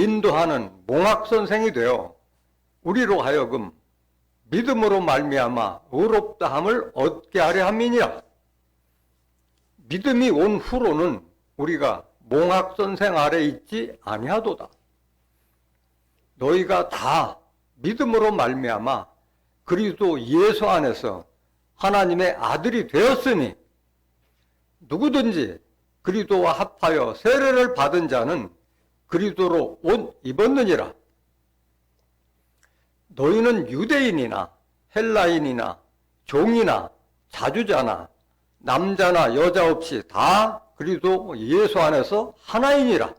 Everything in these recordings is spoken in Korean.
인도하는 몽학선생이 되어 우리로 하여금 믿음으로 말미암아 의롭다함을 얻게 하려 함이니라. 믿음이 온 후로는 우리가 몽학선생 아래 있지 아니하도다. 너희가 다 믿음으로 말미암아 그리스도 예수 안에서 하나님의 아들이 되었으니 누구든지 그리스도와 합하여 세례를 받은 자는 그리스도로 옷 입었느니라. 너희는 유대인이나 헬라인이나 종이나 자주자나 남자나 여자 없이 다 그리스도 예수 안에서 하나이니라.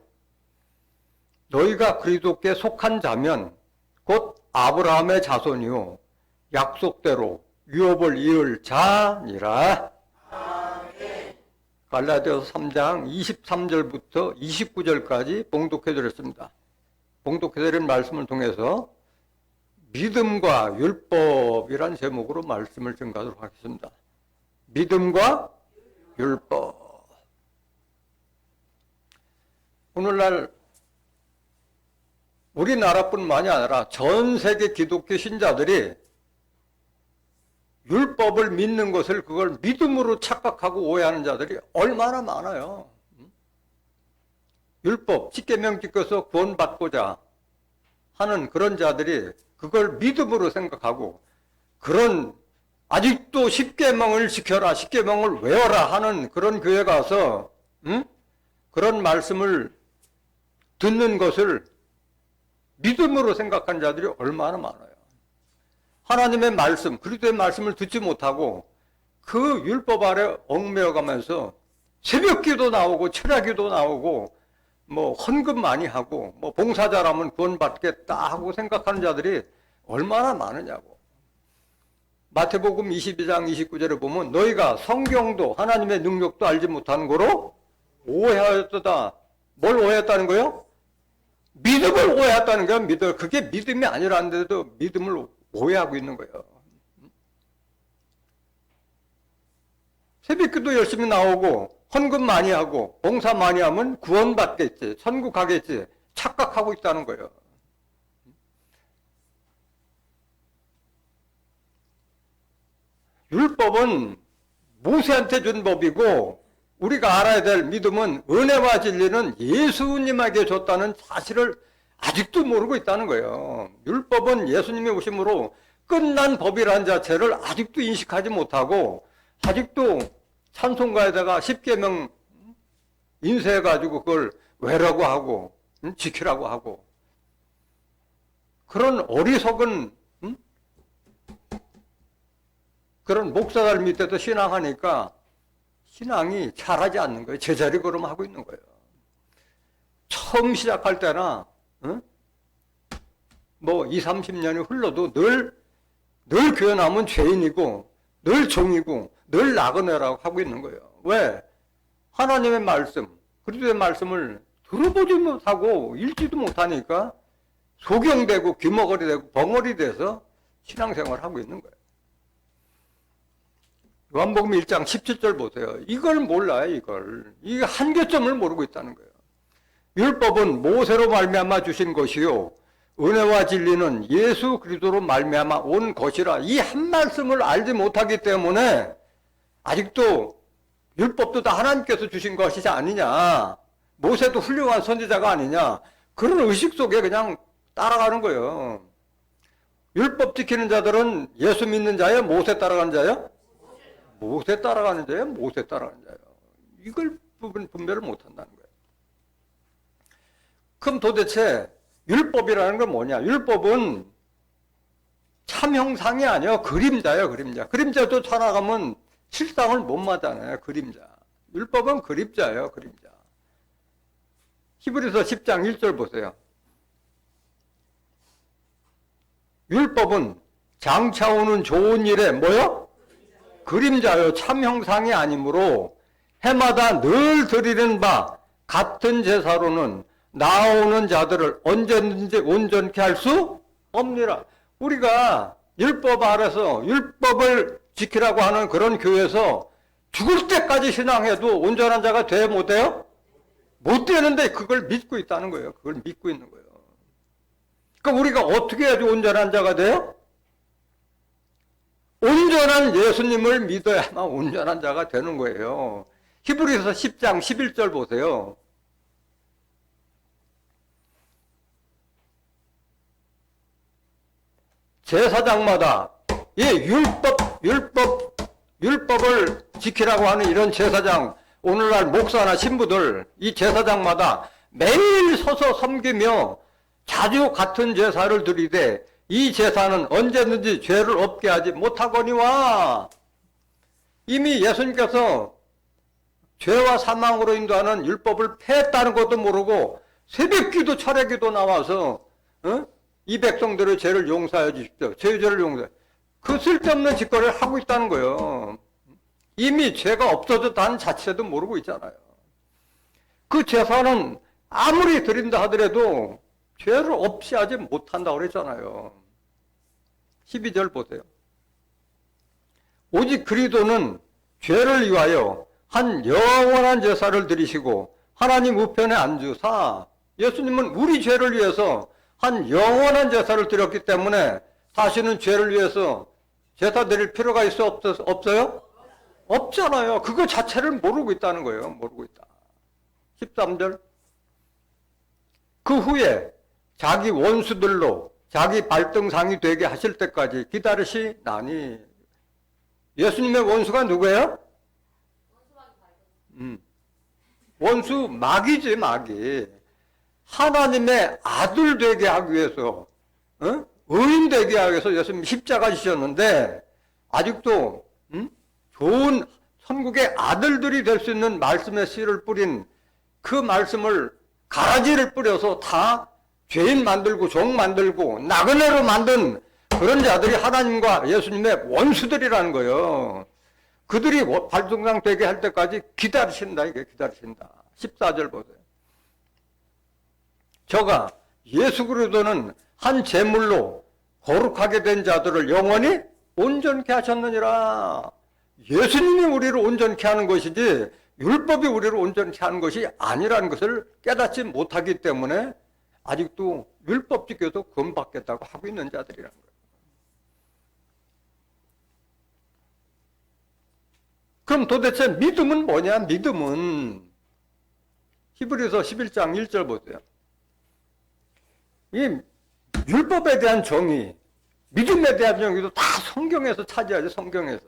너희가 그리스도께 속한 자면 곧 아브라함의 자손이요 약속대로 유업을 이을 자니라. 갈라디아서 3장 23절부터 29절까지 봉독해 드렸습니다. 봉독해 드린 말씀을 통해서 믿음과 율법이란 제목으로 말씀을 증가하도록 하겠습니다. 믿음과 율법. 오늘날 우리나라뿐만이 아니라 전 세계 기독교 신자들이 율법을 믿는 것을 그걸 믿음으로 착각하고 오해하는 자들이 얼마나 많아요. 율법, 십계명 지켜서 구원받고자 하는 그런 자들이 그걸 믿음으로 생각하고 그런 아직도 십계명을 지켜라, 십계명을 외워라 하는 그런 교회 가서 그런 말씀을 듣는 것을 믿음으로 생각한 자들이 얼마나 많아요. 하나님의 말씀, 그리스도의 말씀을 듣지 못하고 그 율법 아래 얽매여가면서 새벽기도 나오고 철야기도 나오고 뭐 헌금 많이 하고 뭐 봉사자라면 구원받겠다 하고 생각하는 자들이 얼마나 많으냐고. 마태복음 22장 29절에 보면 너희가 성경도 하나님의 능력도 알지 못하는 거로 오해하였다. 뭘 오해했다는 거예요? 믿음을 오해했다는 거예요. 믿음. 그게 믿음이 아니라는데도 믿음을 오해하고 있는 거예요. 새벽기도 열심히 나오고 헌금 많이 하고 봉사 많이 하면 구원받겠지, 천국 가겠지 착각하고 있다는 거예요. 율법은 모세한테 준 법이고 우리가 알아야 될 믿음은 은혜와 진리는 예수님에게 줬다는 사실을 아직도 모르고 있다는 거예요. 율법은 예수님이 오심으로 끝난 법이라는 자체를 아직도 인식하지 못하고 아직도 찬송가에다가 십계명 인쇄해가지고 그걸 외라고 하고 지키라고 하고 그런 어리석은 그런 목사들 밑에서 신앙하니까 신앙이 잘하지 않는 거예요. 제자리 걸음하고 있는 거예요. 처음 시작할 때나 뭐 20, 30년이 흘러도 늘 교회 나오면 죄인이고 늘 종이고 늘 나그네라고 하고 있는 거예요. 왜? 하나님의 말씀, 그리스도의 말씀을 들어보지 못하고 읽지도 못하니까 소경되고 귀머거리 되고 벙어리 돼서 신앙생활을 하고 있는 거예요. 요한복음 1장 17절 보세요. 이걸 몰라요, 이걸. 이 한계점을 모르고 있다는 거예요. 율법은 모세로 말미암아 주신 것이요 은혜와 진리는 예수 그리스도로 말미암아 온 것이라. 이 한 말씀을 알지 못하기 때문에 아직도 율법도 다 하나님께서 주신 것이 아니냐, 모세도 훌륭한 선지자가 아니냐, 그런 의식 속에 그냥 따라가는 거예요. 율법 지키는 자들은 예수 믿는 자예요, 모세 따라가는 자예요? 모세 따라가는 자예요, 모세 따라가는 자예요. 이걸 분별을 못한다는 거예요. 그럼 도대체 율법이라는 건 뭐냐? 율법은 참 형상이 아니에요. 그림자예요, 그림자. 그림자도 찾아가면 실상을 못 맞잖아요, 그림자. 율법은 그림자예요, 그림자. 히브리서 10장 1절 보세요. 율법은 장차 오는 좋은 일에 뭐요? 그림자요, 참 형상이 아니므로 해마다 늘 드리는 바 같은 제사로는 나오는 자들을 언제든지 온전케 할 수 없느니라. 우리가 율법 아래서 율법을 지키라고 하는 그런 교회에서 죽을 때까지 신앙해도 온전한 자가 돼 못 돼요? 못 되는데 그걸 믿고 있다는 거예요. 그걸 믿고 있는 거예요. 그러니까 우리가 어떻게 해야지 온전한 자가 돼요? 온전한 예수님을 믿어야만 온전한 자가 되는 거예요. 히브리서 10장 11절 보세요. 제사장마다 이 율법을 지키라고 하는 이런 제사장, 오늘날 목사나 신부들, 이 제사장마다 매일 서서 섬기며 자주 같은 제사를 드리되 이 제사는 언제든지 죄를 없게 하지 못하거니와. 이미 예수님께서 죄와 사망으로 인도하는 율법을 폐했다는 것도 모르고 새벽기도 철야기도 나와서 이 백성들의 죄를 용서해 주십시오. 죄를 용서해. 그 쓸데없는 짓거리를 하고 있다는 거예요. 이미 죄가 없어졌다는 자체도 모르고 있잖아요. 그 제사는 아무리 드린다 하더라도 죄를 없이 하지 못한다고 그랬잖아요. 12절 보세요. 오직 그리스도는 죄를 위하여 한 영원한 제사를 드리시고 하나님 우편에 앉으사, 예수님은 우리 죄를 위해서 한 영원한 제사를 드렸기 때문에 다시는 죄를 위해서 제사 드릴 필요가 있어 없어요? 없잖아요. 그거 자체를 모르고 있다는 거예요. 모르고 있다. 13절. 그 후에 자기 원수들로 자기 발등상이 되게 하실 때까지 기다리시나니. 예수님의 원수가 누구예요? 원수 마귀지, 마귀. 하나님의 아들 되게 하기 위해서, 의인 되게 하기 위해서 예수님 십자가 지셨는데 아직도 좋은 천국의 아들들이 될 수 있는 말씀의 씨를 뿌린 그 말씀을 가라지를 뿌려서 다 죄인 만들고 종 만들고 나그네로 만든 그런 자들이 하나님과 예수님의 원수들이라는 거예요. 그들이 발등상 되게 할 때까지 기다리신다. 이게 기다리신다. 14절 보세요. 저가 예수 그리스도는 한 제물로 거룩하게 된 자들을 영원히 온전케 하셨느니라. 예수님이 우리를 온전케 하는 것이지 율법이 우리를 온전케 하는 것이 아니라는 것을 깨닫지 못하기 때문에 아직도 율법 지켜서 구원 받겠다고 하고 있는 자들이라는 거예요. 그럼 도대체 믿음은 뭐냐? 믿음은 히브리서 11장 1절 보세요. 이 율법에 대한 정의, 믿음에 대한 정의도 다 성경에서 찾아야죠. 성경에서.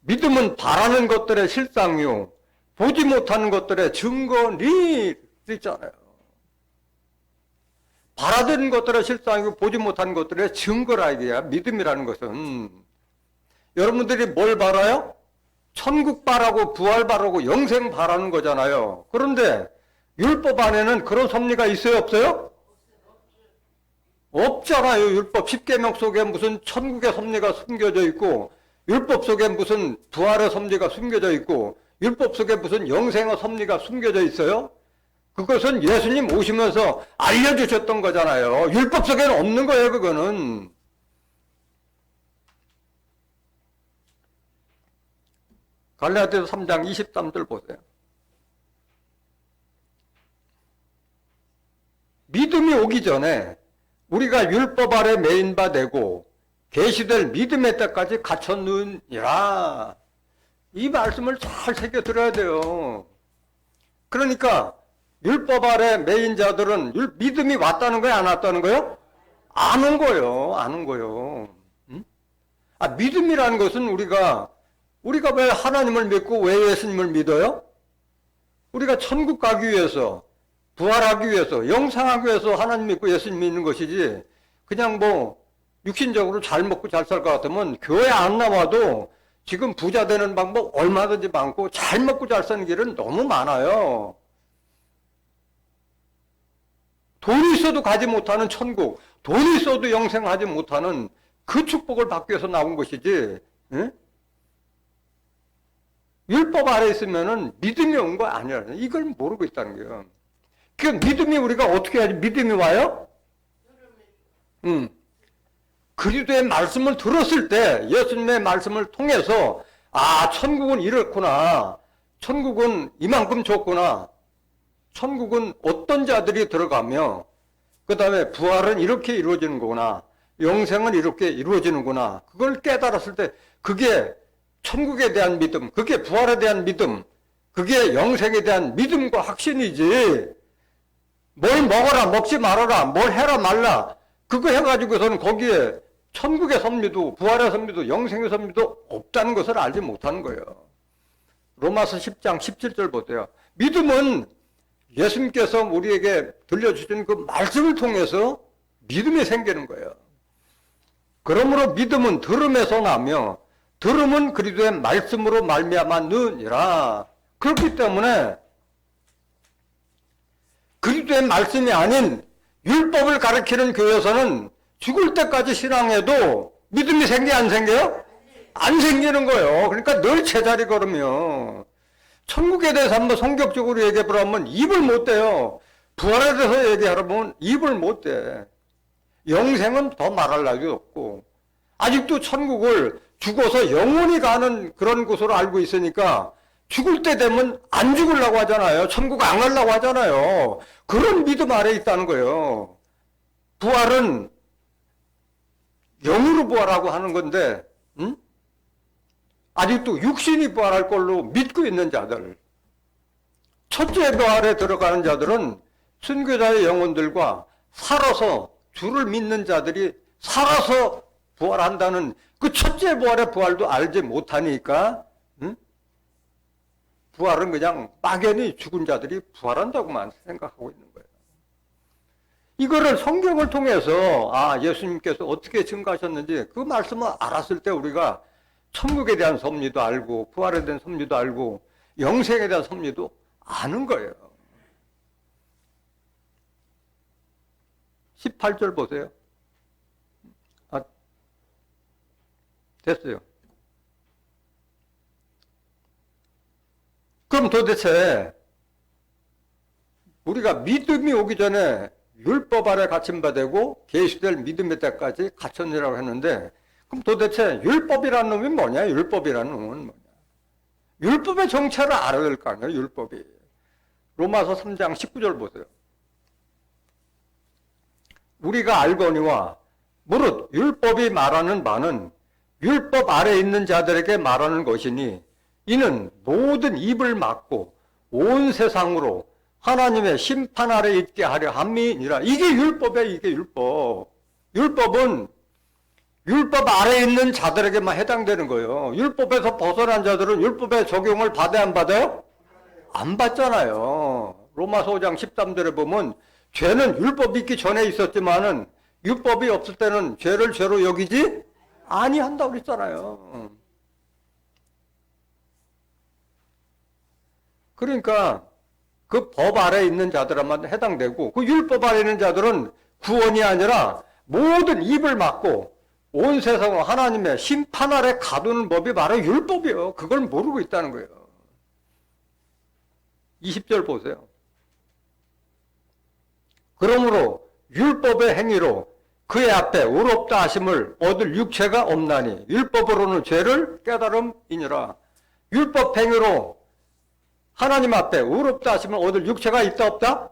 믿음은 바라는 것들의 실상이요 보지 못하는 것들의 증거니 있잖아요. 바라는 것들의 실상이고 보지 못하는 것들의 증거라 이게야. 믿음이라는 것은. 여러분들이 뭘 바라요? 천국 바라고 부활 바라고 영생 바라는 거잖아요. 그런데 율법 안에는 그런 섭리가 있어요? 없어요? 없잖아요. 율법 10계명 속에 무슨 천국의 섭리가 숨겨져 있고 율법 속에 무슨 부활의 섭리가 숨겨져 있고 율법 속에 무슨 영생의 섭리가 숨겨져 있어요? 그것은 예수님 오시면서 알려주셨던 거잖아요. 율법 속에는 없는 거예요. 그거는. 갈라디아서 3장 23절 보세요. 믿음이 오기 전에 우리가 율법 아래 매인 바 되고 계시될 믿음의 때까지 갖췄느니라. 이 말씀을 잘 새겨 들어야 돼요. 그러니까 율법 아래 매인 자들은 믿음이 왔다는 거예요? 안 왔다는 거예요? 안 온 거예요. 안 온 거예요. 믿음이라는 것은 우리가 왜 하나님을 믿고 왜 예수님을 믿어요? 우리가 천국 가기 위해서, 부활하기 위해서, 영생하기 위해서 하나님 믿고 예수님 믿는 것이지, 그냥 뭐 육신적으로 잘 먹고 잘 살 것 같으면 교회 안 나와도 지금 부자 되는 방법 얼마든지 많고 잘 먹고 잘 사는 길은 너무 많아요. 돈이 있어도 가지 못하는 천국, 돈이 있어도 영생하지 못하는 그 축복을 받기 위해서 나온 것이지, 예? 율법 아래 있으면은 믿음이 온 거 아니야. 이걸 모르고 있다는 거예요. 그 믿음이 우리가 어떻게 해야지 믿음이 와요? 그리스도의 말씀을 들었을 때 예수님의 말씀을 통해서 천국은 이렇구나. 천국은 이만큼 좋구나. 천국은 어떤 자들이 들어가며 그 다음에 부활은 이렇게 이루어지는 거구나. 영생은 이렇게 이루어지는구나. 그걸 깨달았을 때 그게 천국에 대한 믿음, 그게 부활에 대한 믿음, 그게 영생에 대한 믿음과 확신이지. 뭘 먹어라, 먹지 말아라, 뭘 해라 말라. 그거 해가지고서는 거기에 천국의 섭리도, 부활의 섭리도, 영생의 섭리도 없다는 것을 알지 못하는 거예요. 로마서 10장 17절 보세요. 믿음은 예수님께서 우리에게 들려주신 그 말씀을 통해서 믿음이 생기는 거예요. 그러므로 믿음은 들음에서 나며 들음은 그리스도의 말씀으로 말미암아 느니라. 그렇기 때문에 그리스도의 말씀이 아닌 율법을 가르치는 교회에서는 죽을 때까지 신앙해도 믿음이 생겨 안 생겨요? 안 생기는 거예요. 그러니까 늘 제자리 걸으며 천국에 대해서 한번 성격적으로 얘기해보라면 입을 못 대요. 부활에 대해서 얘기하라면 입을 못 대. 영생은 더 말할 나위도 없고 아직도 천국을 죽어서 영원히 가는 그런 곳으로 알고 있으니까 죽을 때 되면 안 죽으려고 하잖아요. 천국 안 가려고 하잖아요. 그런 믿음 아래 있다는 거예요. 부활은 영으로 부활하고 하는 건데 아직도 육신이 부활할 걸로 믿고 있는 자들, 첫째 부활에 들어가는 자들은 순교자의 영혼들과 살아서 주를 믿는 자들이 살아서 부활한다는 그 첫째 부활의 부활도 알지 못하니까 부활은 그냥 막연히 죽은 자들이 부활한다고만 생각하고 있는 거예요. 이거를 성경을 통해서 예수님께서 어떻게 증거하셨는지 그 말씀을 알았을 때 우리가 천국에 대한 섭리도 알고 부활에 대한 섭리도 알고 영생에 대한 섭리도 아는 거예요. 18절 보세요. 됐어요. 그럼 도대체 우리가 믿음이 오기 전에 율법 아래 갇힌 바 되고 계시될 믿음의 때까지 갇혔느라고 했는데 그럼 도대체 율법이라는 놈이 뭐냐? 율법이라는 놈은 뭐냐? 율법의 정체를 알아야 될 거 아니에요? 율법이. 로마서 3장 19절 보세요. 우리가 알거니와 무릇 율법이 말하는 바는 율법 아래 있는 자들에게 말하는 것이니 이는 모든 입을 막고 온 세상으로 하나님의 심판 아래 있게 하려 함이니라. 이게 율법이에요. 이게 율법. 율법은 율법 아래 있는 자들에게만 해당되는 거예요. 율법에서 벗어난 자들은 율법의 적용을 받아야 안 받아요? 안 받잖아요. 로마서 5장 13절에 보면 죄는 율법이 있기 전에 있었지만은 율법이 없을 때는 죄를 죄로 여기지 아니한다고 그랬잖아요. 그러니까 그 법 아래에 있는 자들만 해당되고 그 율법 아래에 있는 자들은 구원이 아니라 모든 입을 막고 온 세상을 하나님의 심판 아래 가두는 법이 바로 율법이에요. 그걸 모르고 있다는 거예요. 20절 보세요. 그러므로 율법의 행위로 그의 앞에 의롭다 하심을 얻을 육체가 없나니 율법으로는 죄를 깨달음이니라. 율법 행위로 하나님 앞에 의롭다 하심을 얻을 육체가 있다 없다?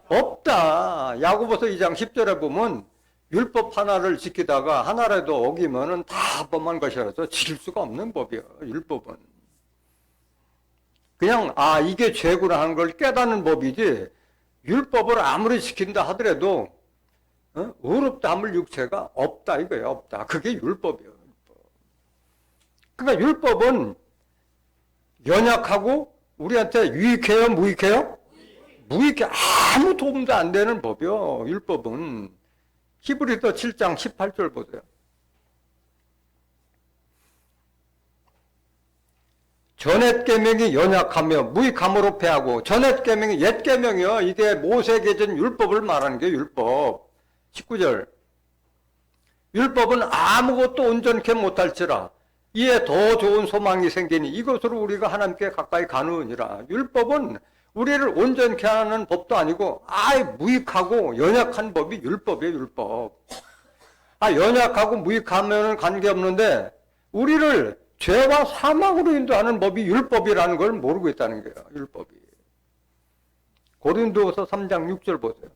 없다. 야고보서 2장 10절에 보면 율법 하나를 지키다가 하나라도 어기면은 다 범한 것이라서 지킬 수가 없는 법이에요. 율법은. 그냥 이게 죄구나 하는 걸 깨닫는 법이지 율법을 아무리 지킨다 하더라도 의롭다 함을 육체가 없다 이거예요. 없다. 그게 율법이에요. 율법. 그러니까 율법은 연약하고 우리한테 유익해요? 무익해요? 무익해. 아무 도움도 안 되는 법이요. 율법은. 히브리서 7장 18절 보세요. 전옛 계명이 연약하며 무익함으로 패하고 전옛 계명이 옛 계명이요. 이게 모세에게 준 율법을 말하는 게 율법. 19절. 율법은 아무것도 온전케 못할지라 이에 더 좋은 소망이 생기니 이것으로 우리가 하나님께 가까이 가느니라. 율법은 우리를 온전케 하는 법도 아니고 무익하고 연약한 법이 율법이에요. 율법. 연약하고 무익하면 관계없는데 우리를 죄와 사망으로 인도하는 법이 율법이라는 걸 모르고 있다는 거예요. 율법이. 고린도서 3장 6절 보세요.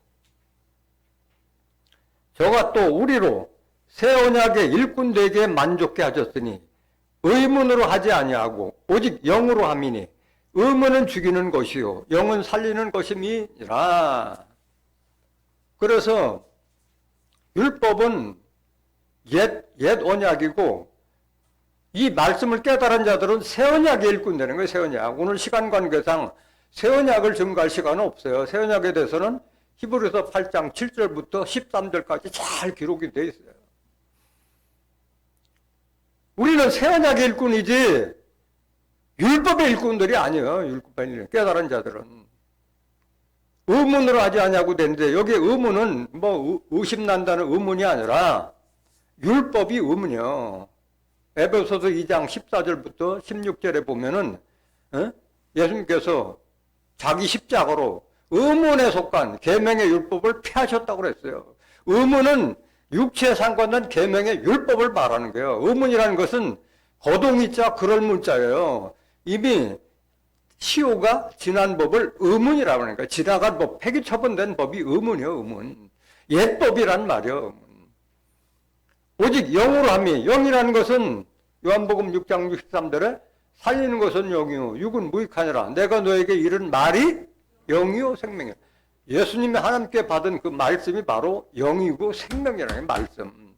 저가 또 우리로 새 언약의 일꾼 되게 만족케 하셨으니 의문으로 하지 아니하고 오직 영으로 함이니 의문은 죽이는 것이요 영은 살리는 것임이니라. 그래서 율법은 옛 언약이고 이 말씀을 깨달은 자들은 새 언약의 일꾼 되는 거예요. 새 언약. 오늘 시간 관계상 새 언약을 증거할 시간은 없어요. 새 언약에 대해서는 히브리서 8장 7절부터 13절까지 잘 기록이 되어 있어요. 우리는 새 언약의 일꾼이지 율법의 일꾼들이 아니에요. 율법의 일꾼. 깨달은 자들은. 의문으로 하지 않냐고 되는데 여기 의문은 뭐 의심난다는 의문이 아니라 율법이 의문이요. 에베소서 2장 14절부터 16절에 보면은 예수님께서 자기 십자가로 의문에 속한 계명의 율법을 폐하셨다고 그랬어요. 의문은 육체에 상관된 계명의 율법을 말하는 거예요. 의문이라는 것은 거동이자 그럴 문자예요. 이미 시효가 지난 법을 의문이라고 하는 거예요. 지나간 법, 폐기 처분된 법이 의문이에요. 의문. 옛법이란 말이에요. 의문. 오직 영으로 함이, 영이라는 것은 요한복음 6장 63절에 살리는 것은 영이요 육은 무익하니라. 내가 너에게 이른 말이 영이요 생명이요. 예수님이 하나님께 받은 그 말씀이 바로 영이고 생명이라는 말씀.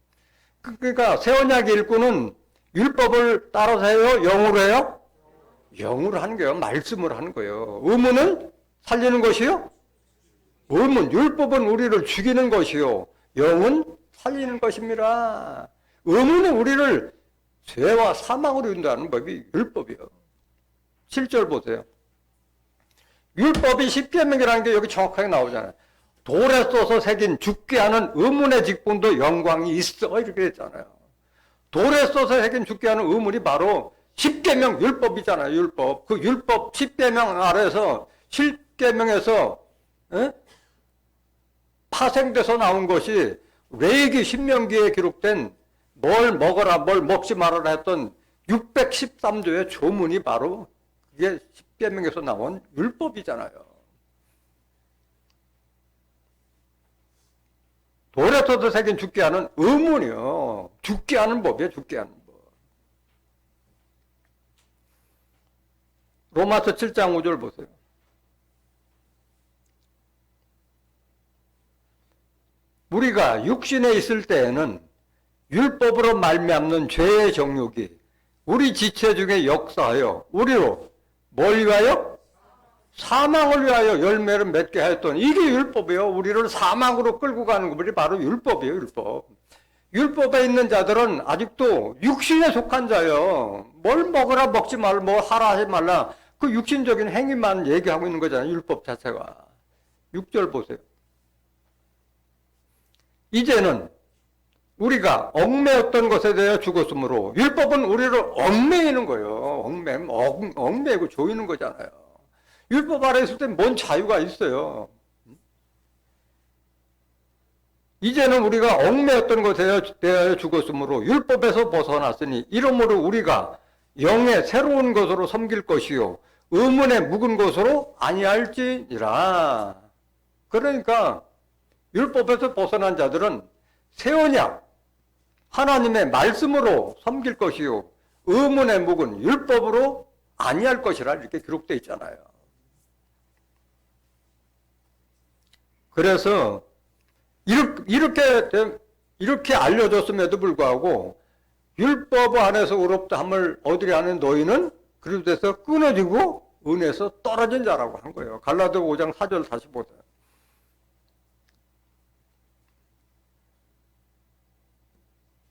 그러니까 새 언약의 일꾼은 율법을 따라서 해요? 영으로 해요? 영으로 하는 거예요. 말씀으로 하는 거예요. 의문은 살리는 것이요? 의문, 율법은 우리를 죽이는 것이요 영은 살리는 것입니다. 의문은 우리를 죄와 사망으로 인도하는 법이 율법이에요. 7절 보세요. 율법이 십계명이라는 게 여기 정확하게 나오잖아요. 돌에 써서 새긴 죽게 하는 의문의 직분도 영광이 있어 이렇게 했잖아요. 돌에 써서 새긴 죽게 하는 의문이 바로 십계명 율법이잖아요. 율법. 그 율법 십계명 아래서 십계명에서 파생돼서 나온 것이 레위기 신명기에 기록된 뭘 먹어라 뭘 먹지 말아라 했던 613조의 조문이 바로 그게 십계명에서 나온 율법이잖아요. 돌에 써서 새긴 죽게 하는 의문이요. 죽게 하는 법이에요. 죽게 하는 법. 로마서 7장 5절 보세요. 우리가 육신에 있을 때에는 율법으로 말미암는 죄의 정욕이 우리 지체 중에 역사하여 우리로 뭘 위하여? 사망을 위하여 열매를 맺게 하였던 이게 율법이에요. 우리를 사망으로 끌고 가는 것이 바로 율법이에요. 율법. 율법에 있는 자들은 아직도 육신에 속한 자예요. 뭘 먹으라 먹지 말라 뭐 하라 하지 말라 그 육신적인 행위만 얘기하고 있는 거잖아요. 율법 자체가. 6절 보세요. 이제는 우리가 얽매였던 것에 대해 죽었으므로 율법은 우리를 얽매이는 거예요. 얽매이고 조이는 거잖아요. 율법 아래 있을 때 뭔 자유가 있어요. 이제는 우리가 얽매였던 것에 대하여 죽었으므로 율법에서 벗어났으니 이러므로 우리가 영의 새로운 것으로 섬길 것이요 의문의 묵은 것으로 아니할지니라. 그러니까 율법에서 벗어난 자들은 새 언약 하나님의 말씀으로 섬길 것이요 의문의 묵은 율법으로 아니할 것이라 이렇게 기록되어 있잖아요. 그래서 이렇게 알려줬음에도 불구하고 율법 안에서 의롭다 함을 얻으려 하는 너희는 그리스도에서 끊어지고 은혜에서 떨어진 자라고 한 거예요. 갈라디아 5장 4절 다시 보세요.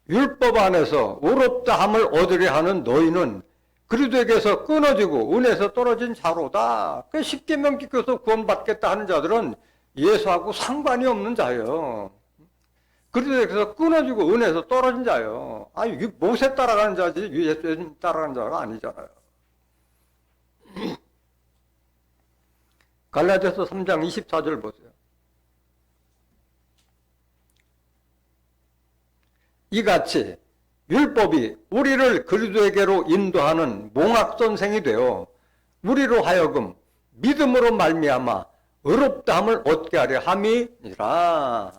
율법 안에서 의롭다 함을 얻으려 하는 너희는 그리스도에게서 끊어지고 은혜에서 떨어진 자로다. 그 십계명 지켜서 구원받겠다 하는 자들은 예수하고 상관이 없는 자예요. 그리스도에게서 끊어지고 은혜에서 떨어진 자예요. 아니 모세 따라가는 자지 예수 따라가는 자가 아니잖아요. 갈라디아서 3장 24절 보세요. 이같이 율법이 우리를 그리스도에게로 인도하는 몽학선생이 되어 우리로 하여금 믿음으로 말미암아 의롭다함을 얻게 하려 함이니라.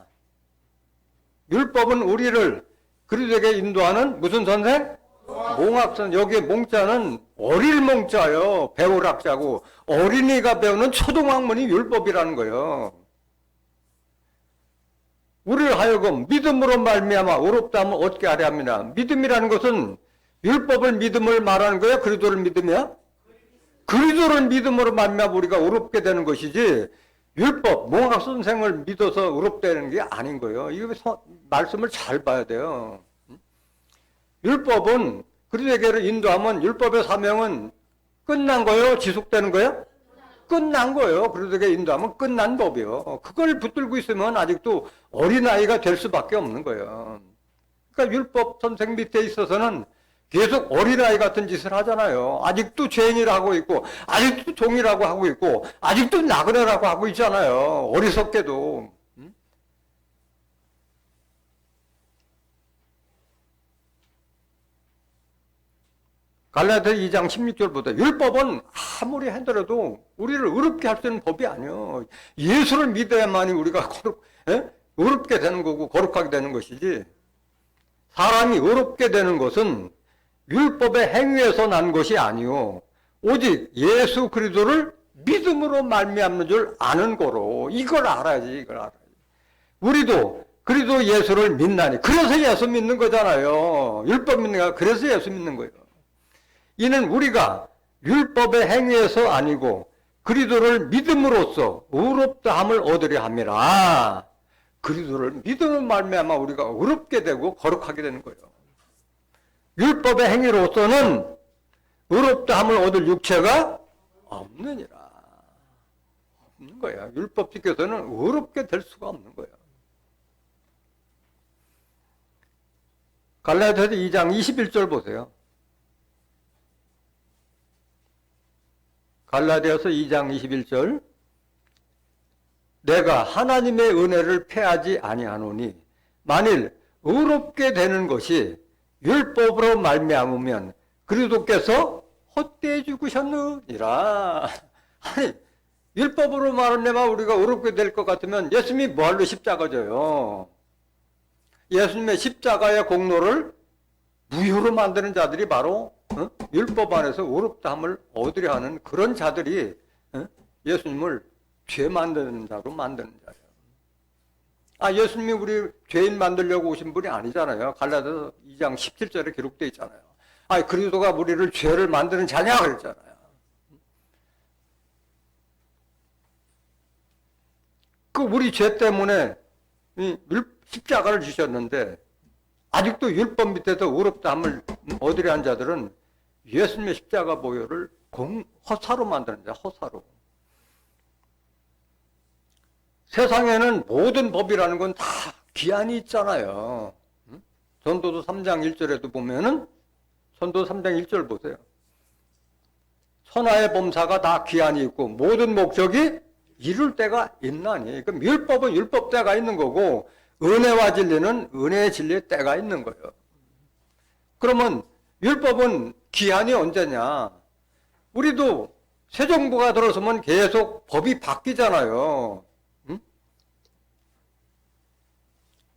율법은 우리를 그리스도에게 인도하는 무슨 선생? 몽학선. 여기에 몽자는 어릴 몽자요. 배울 학자고 어린이가 배우는 초등학문이 율법이라는 거예요. 우리를 하여금 믿음으로 말미암아 의롭다 하면 어떻게 하려 합니다. 믿음이라는 것은 율법을 믿음을 말하는 거야? 그리스도를 믿음이야? 그리스도를 믿음으로 말미암아 우리가 의롭게 되는 것이지 율법, 몽학 선생을 믿어서 의롭다는 게 아닌 거예요. 이거 말씀을 잘 봐야 돼요. 율법은 그리스도에게로 인도하면 율법의 사명은 끝난 거예요? 지속되는 거예요? 끝난 거예요. 그리스도에게 인도하면 끝난 법이요. 그걸 붙들고 있으면 아직도 어린아이가 될 수밖에 없는 거예요. 그러니까 율법 선생 밑에 있어서는 계속 어린아이 같은 짓을 하잖아요. 아직도 죄인이라고 하고 있고 아직도 종이라고 하고 있고 아직도 나그네라고 하고 있잖아요. 어리석게도. 갈라디아 2장 16절보다 율법은 아무리 하더라도 우리를 의롭게 할 수 있는 법이 아니에요. 예수를 믿어야만이 우리가 의롭게 되는 거고 거룩하게 되는 것이지, 사람이 의롭게 되는 것은 율법의 행위에서 난 것이 아니요 오직 예수 그리스도를 믿음으로 말미암는 줄 아는 거로. 이걸 알아야지. 이걸 알아야지. 우리도 그리스도 예수를 믿나니, 그래서 예수 믿는 거잖아요. 율법 믿는 거야. 그래서 예수 믿는 거예요. 이는 우리가 율법의 행위에서 아니고 그리스도를 믿음으로써 의롭다함을 얻으려 함이라. 그리스도를 믿음으로 말미암아 우리가 의롭게 되고 거룩하게 되는 거예요. 율법의 행위로서는 의롭다함을 얻을 육체가 없느니라. 없는 거야. 율법 지켜서는 의롭게 될 수가 없는 거예요. 갈라디아서 2장 21절 보세요. 갈라디아서 2장 21절. 내가 하나님의 은혜를 패하지 아니하노니 만일 의롭게 되는 것이 율법으로 말미암으면 그리스도께서 헛되이 죽으셨느니라. 아니, 율법으로 말하면 우리가 의롭게 될 것 같으면 예수님이 뭐하러 십자가 져요? 예수님의 십자가의 공로를 무효로 만드는 자들이 바로 율법 안에서 의롭다함을 얻으려 하는 그런 자들이 예수님을 죄 만드는 자로 만드는 자예요. 예수님이 우리 죄인 만들려고 오신 분이 아니잖아요. 갈라디아서 2장 17절에 기록되어 있잖아요. 그리스도가 우리를 죄를 만드는 자냐 그랬잖아요. 우리 죄 때문에 십자가를 지셨는데 아직도 율법 밑에서 의롭다함을 얻으려 한 자들은 예수님의 십자가 보혈을 허사로 만드는 자, 허사로. 세상에는 모든 법이라는 건 다 기한이 있잖아요. 전도서 3장 1절에도 보면은, 전도서 3장 1절 보세요. 천하의 범사가 다 기한이 있고 모든 목적이 이룰 때가 있나니. 그럼 율법은 율법 때가 있는 거고 은혜와 진리는 은혜의 진리의 때가 있는 거예요. 그러면 율법은 기한이 언제냐? 우리도 새 정부가 들어서면 계속 법이 바뀌잖아요.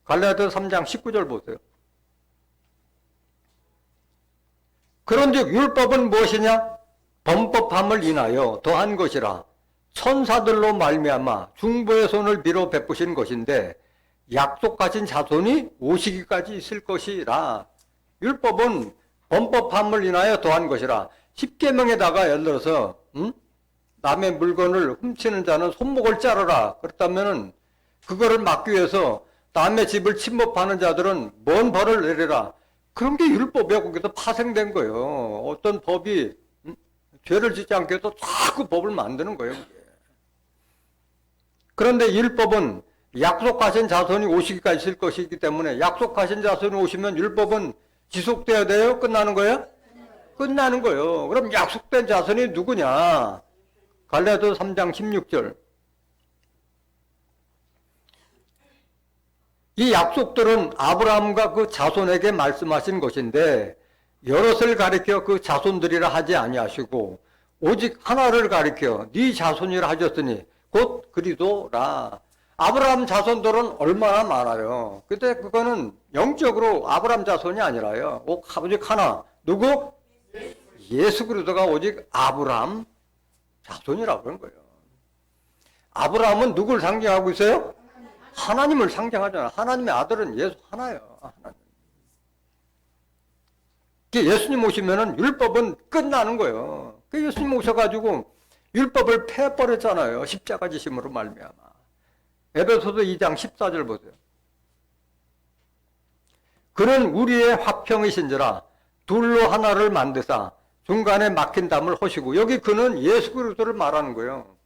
갈라디아 3장 19절 보세요. 그런즉 율법은 무엇이냐? 범법함을 인하여 더한 것이라 천사들로 말미암아 중보의 손을 빌어 베푸신 것인데 약속하신 자손이 오시기까지 있을 것이라. 율법은 범법함을 인하여 더한 것이라. 십계명에다가 예를 들어서 남의 물건을 훔치는 자는 손목을 자르라 그렇다면은 그거를 막기 위해서 남의 집을 침범하는 자들은 뭔 벌을 내리라. 그런 게 율법이야. 거기서 파생된 거예요. 어떤 법이 죄를 짓지 않게 해서 자꾸 법을 만드는 거예요. 그런데 율법은 약속하신 자손이 오시기까지 있을 것이기 때문에 약속하신 자손이 오시면 율법은 지속돼야 돼요? 끝나는 거예요? 끝나는 거예요. 그럼 약속된 자손이 누구냐? 갈라디아 3장 16절. 이 약속들은 아브라함과 그 자손에게 말씀하신 것인데 여럿을 가리켜 그 자손들이라 하지 아니하시고 오직 하나를 가리켜 네 자손이라 하셨으니 곧 그리스도라. 아브라함 자손들은 얼마나 많아요. 근데 그거는 영적으로 아브라함 자손이 아니라요. 오직 하나. 누구? 예수 그리스도가 오직 아브라함 자손이라고 그런 거예요. 아브라함은 누굴 상징하고 있어요? 하나님을 상징하잖아요. 하나님의 아들은 예수 하나예요. 하나님. 예수님 오시면은 율법은 끝나는 거예요. 예수님 오셔가지고 율법을 패버렸잖아요. 십자가 지심으로 말미암아. 에베소서 2장 14절 보세요. 그는 우리의 화평이신지라 둘로 하나를 만드사 중간에 막힌 담을 허시고, 여기 그는 예수 그리스도를 말하는 거예요.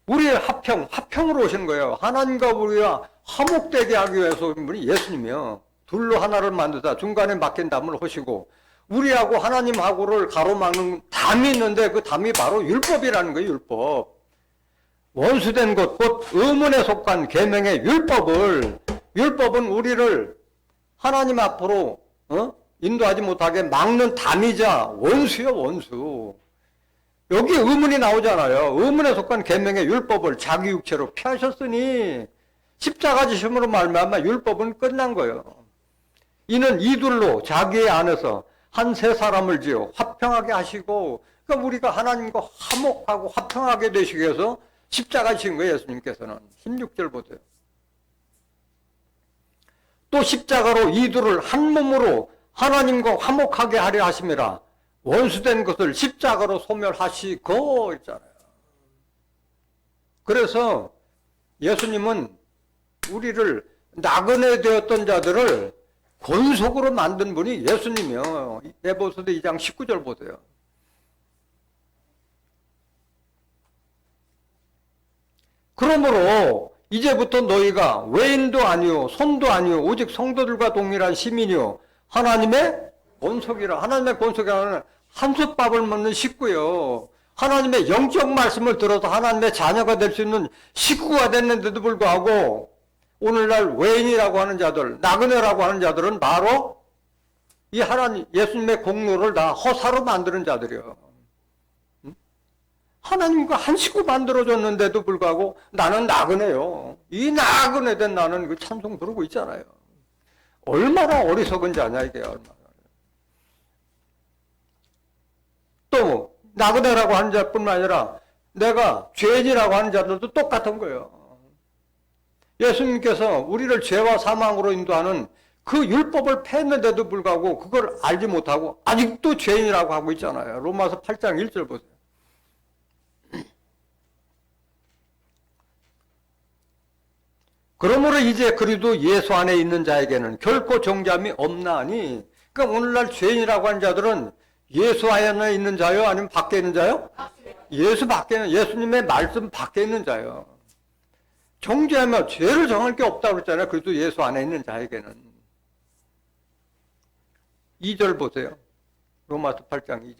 우리의 화평으로 오신 거예요. 하나님과 우리가 화목되게 하기 위해서 오신 분이 예수님이요. 둘로 하나를 만드사 중간에 막힌 담을 허시고, 우리하고 하나님하고를 가로막는 담이 있는데 그 담이 바로 율법이라는 거예요. 율법. 원수된 것, 곧 의문에 속한 계명의 율법은 우리를 하나님 앞으로 인도하지 못하게 막는 담이자 원수요, 원수. 여기 의문이 나오잖아요. 의문에 속한 계명의 율법을 자기 육체로 피하셨으니 십자가 지심으로 말미암아 율법은 끝난 거예요. 이는 이둘로 자기의 안에서 한 세 사람을 지어 화평하게 하시고, 그러니까 우리가 하나님과 화목하고 화평하게 되시기 위해서 십자가 지신 거예요. 예수님께서는. 16절 보세요. 또 십자가로 이둘을 한 몸으로 하나님과 화목하게 하려 하심이라 원수된 것을 십자가로 소멸하시고 있잖아요. 그래서 예수님은 우리를 나그네 되었던 자들을 권속으로 만든 분이 예수님이요. 에베소서 2장 19절 보세요. 그러므로 이제부터 너희가 외인도 아니요 손도 아니요 오직 성도들과 동일한 시민이요 하나님의 권속이라. 하나님의 권속이라는 한솥밥을 먹는 식구요. 하나님의 영적 말씀을 들어서 하나님의 자녀가 될 수 있는 식구가 됐는데도 불구하고 오늘날 외인이라고 하는 자들, 나그네라고 하는 자들은 바로 이 하나님, 예수님의 공로를 다 허사로 만드는 자들이요. 하나님과 한 식구 만들어줬는데도 불구하고 나는 나그네요. 이 나그네된 나는 그 찬송 부르고 있잖아요. 얼마나 어리석은 자냐, 이게 얼마나. 또 나그네라고 하는 자뿐만 아니라 내가 죄인이라고 하는 자들도 똑같은 거예요. 예수님께서 우리를 죄와 사망으로 인도하는 그 율법을 폐했는데도 불구하고 그걸 알지 못하고 아직도 죄인이라고 하고 있잖아요. 로마서 8장 1절 보세요. 그러므로 이제 그리도 예수 안에 있는 자에게는 결코 정죄함이 없나니, 그러니까 오늘날 죄인이라고 하는 자들은 예수 안에 있는 자요? 아니면 밖에 있는 자요? 예수 밖에 있는, 예수님의 말씀 밖에 있는 자요. 정죄하면 죄를 정할 게 없다고 그랬잖아요. 그래도 예수 안에 있는 자에게는. 2절 보세요. 로마서 8장 2절.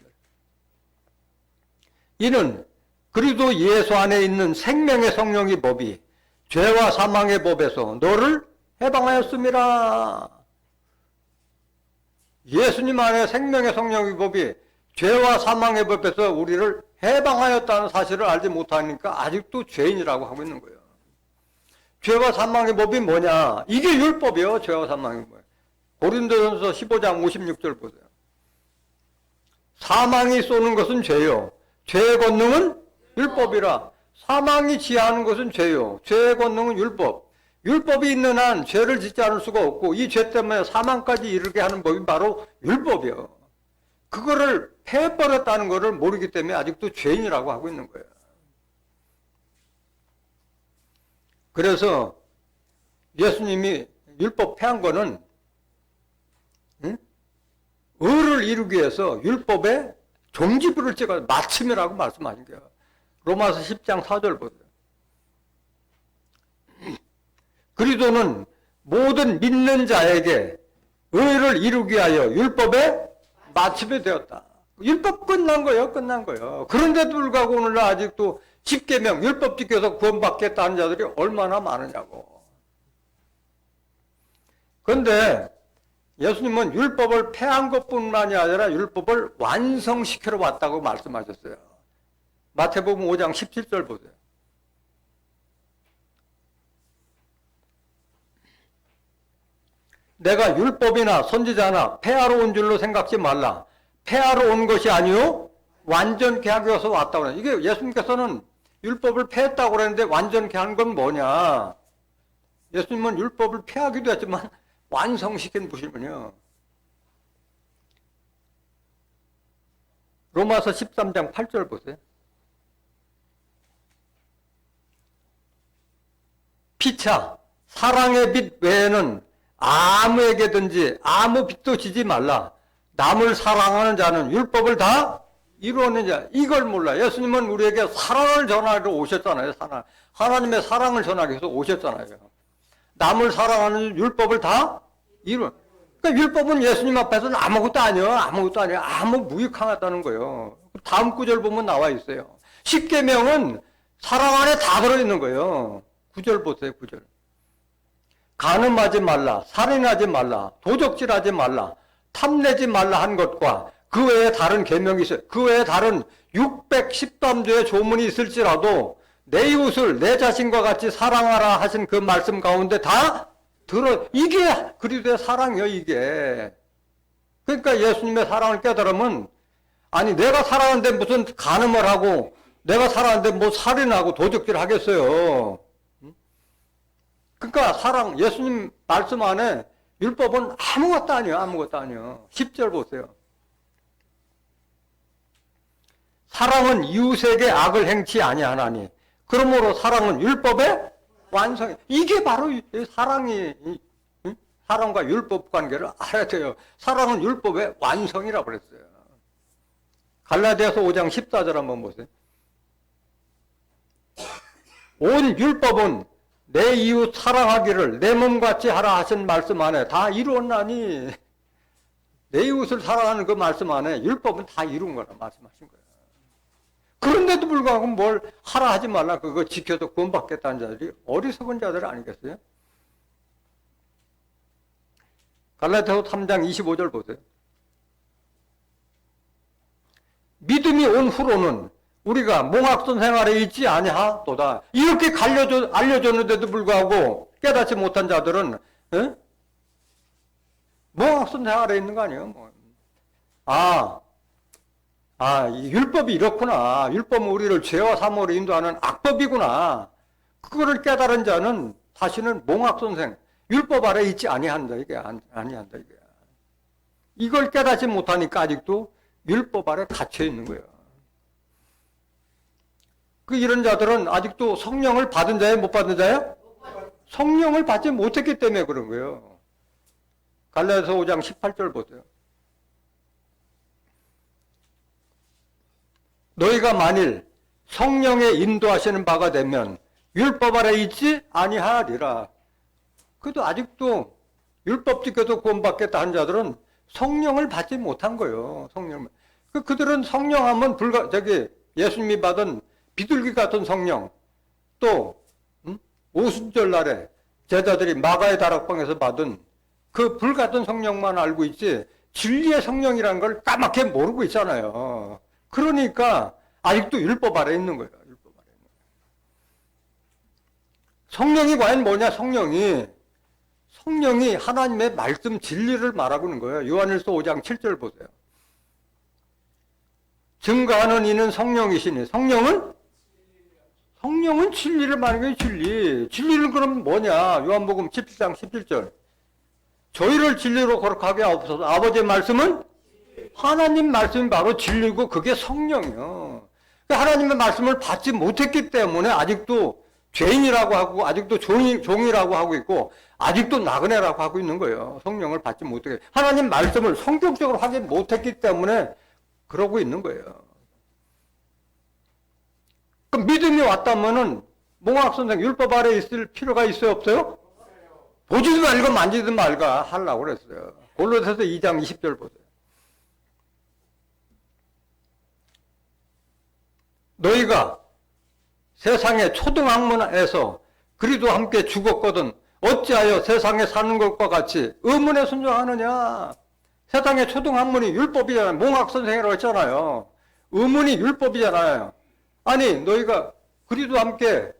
이는 그리도 예수 안에 있는 생명의 성령의 법이 죄와 사망의 법에서 너를 해방하였음이라. 예수님 안에 생명의 성령의 법이 죄와 사망의 법에서 우리를 해방하였다는 사실을 알지 못하니까 아직도 죄인이라고 하고 있는 거예요. 죄와 사망의 법이 뭐냐? 이게 율법이요. 죄와 사망의 법. 고린도전서 15장 56절 보세요. 사망이 쏘는 것은 죄요. 죄의 권능은 율법이라. 사망이 지하하는 것은 죄요. 죄의 권능은 율법. 율법이 있는 한 죄를 짓지 않을 수가 없고 이 죄 때문에 사망까지 이르게 하는 법이 바로 율법이요. 그거를 패버렸다는 것을 모르기 때문에 아직도 죄인이라고 하고 있는 거예요. 그래서 예수님이 율법 폐한 거는 의를 이루기 위해서 율법에 종지부를 찍어 마침이라고 말씀하신 거예요. 로마서 10장 4절 보세요. 그리스도는 모든 믿는 자에게 의를 이루기 위하여 율법에 마침이 되었다. 율법 끝난 거예요. 끝난 거예요. 그런데도 불구하고 오늘날 아직도 십계명 율법 지켜서 구원받겠다는 자들이 얼마나 많으냐고. 그런데 예수님은 율법을 폐한 것뿐만이 아니라 율법을 완성시키러 왔다고 말씀하셨어요. 마태복음 5장 17절 보세요. 내가 율법이나 선지자나 폐하러 온 줄로 생각지 말라. 폐하러 온 것이 아니요 완전케 하기 위해서 왔다고 그래. 이게 예수님께서는 율법을 폐했다고 그랬는데 완전케 한 건 뭐냐? 예수님은 율법을 폐하기도 했지만 완성시킨 분이군요. 로마서 13장 8절 보세요. 피차 사랑의 빛 외에는 아무에게든지 아무 빛도 지지 말라. 남을 사랑하는 자는 율법을 다 이루었는 자. 이걸 몰라. 예수님은 우리에게 사랑을 전하러 오셨잖아요. 하나님의 사랑을 전하기 위해서 오셨잖아요. 남을 사랑하는 율법을 다 이루. 그러니까 율법은 예수님 앞에서는 아무것도 아니야. 아무것도 아니야. 아무 무익하다는 거예요. 다음 구절 보면 나와 있어요. 십계명은 사랑 안에 다 들어있는 거예요. 9절 보세요. 9절. 간음하지 말라, 살인하지 말라, 도적질하지 말라, 탐내지 말라 한 것과 그 외에 다른 계명이 있어요. 그 외에 다른 613조의 조문이 있을지라도 내 이웃을 내 자신과 같이 사랑하라 하신 그 말씀 가운데 다 들어. 이게 그리스도의 사랑이에요. 이게. 그러니까 예수님의 사랑을 깨달으면 아니 내가 사랑하는데 무슨 간음을 하고 내가 사랑하는데 뭐 살인하고 도적질 하겠어요. 그러니까 사랑, 예수님 말씀 안에 율법은 아무것도 아니에요. 아무것도 아니에요. 10절 보세요. 사랑은 이웃에게 악을 행치 아니하나니 그러므로 사랑은 율법의 완성이. 이게 바로 사랑이, 사랑과 율법 관계를 알아야 돼요. 사랑은 율법의 완성이라고 그랬어요. 갈라디아서 5장 14절 한번 보세요. 온 율법은 내 이웃 사랑하기를 내 몸같이 하라 하신 말씀 안에 다 이루었나니. 내 이웃을 사랑하는 그 말씀 안에 율법은 다 이룬 거라 말씀하신 거예요. 그런데도 불구하고 뭘 하라 하지 말라 그거 지켜서 구원받겠다는 자들이 어리석은 자들 아니겠어요? 갈라디아서 3장 25절 보세요. 믿음이 온 후로는 우리가 몽학선 생활에 있지 아니하도다. 이렇게 알려줬는데도 불구하고 깨닫지 못한 자들은 몽학선 생활에 있는 거 아니에요? 이 율법이 이렇구나. 율법은 우리를 죄와 사모로 인도하는 악법이구나. 그거를 깨달은 자는 다시는 몽학선생, 율법 아래 있지 아니한다. 이게 아니한다. 이게. 이걸 깨닫지 못하니까 아직도 율법 아래 갇혀 있는 거예요. 이런 자들은 아직도 성령을 받은 자예요? 못 받은 자예요? 성령을 받지 못했기 때문에 그런 거예요. 갈라디아서 5장 18절 보세요. 너희가 만일 성령의 인도하시는 바가 되면 율법 아래 있지 아니하리라. 그래도 아직도 율법 지켜서 구원받겠다 한 자들은 성령을 받지 못한 거예요. 성령을. 그들은 성령하면 예수님이 받은 비둘기 같은 성령, 또 오순절 날에 제자들이 마가의 다락방에서 받은 그 불 같은 성령만 알고 있지 진리의 성령이라는 걸 까맣게 모르고 있잖아요. 그러니까 아직도 율법 아래 있는 거예요. 율법 아래 있는 거예요. 성령이 과연 뭐냐? 성령이 하나님의 말씀 진리를 말하고 있는 거예요. 요한일서 5장 7절 보세요. 증거하는 이는 성령이시니 성령은 진리를 말하는 거예요. 진리는 그럼 뭐냐? 요한복음 17장 17절. 저희를 진리로 거룩하게 하옵소서. 아버지의 말씀은 하나님 말씀이 바로 진리고 그게 성령이요. 하나님의 말씀을 받지 못했기 때문에 아직도 죄인이라고 하고 아직도 종이라고 하고 있고 아직도 나그네라고 하고 있는 거예요. 성령을 받지 못하게. 하나님 말씀을 성격적으로 확인 못했기 때문에 그러고 있는 거예요. 그럼 믿음이 왔다면은 몽학선생 율법 아래 있을 필요가 있어요? 없어요? 보지도 말고 만지도 말가 하려고 그랬어요. 골로새서 2장 20절 보세요. 너희가 세상의 초등학문에서 그리도 함께 죽었거든 어찌하여 세상에 사는 것과 같이 의문에 순종하느냐. 세상의 초등학문이 율법이잖아요. 몽학선생이라고 했잖아요. 의문이 율법이잖아요. 아니 너희가 그리도 함께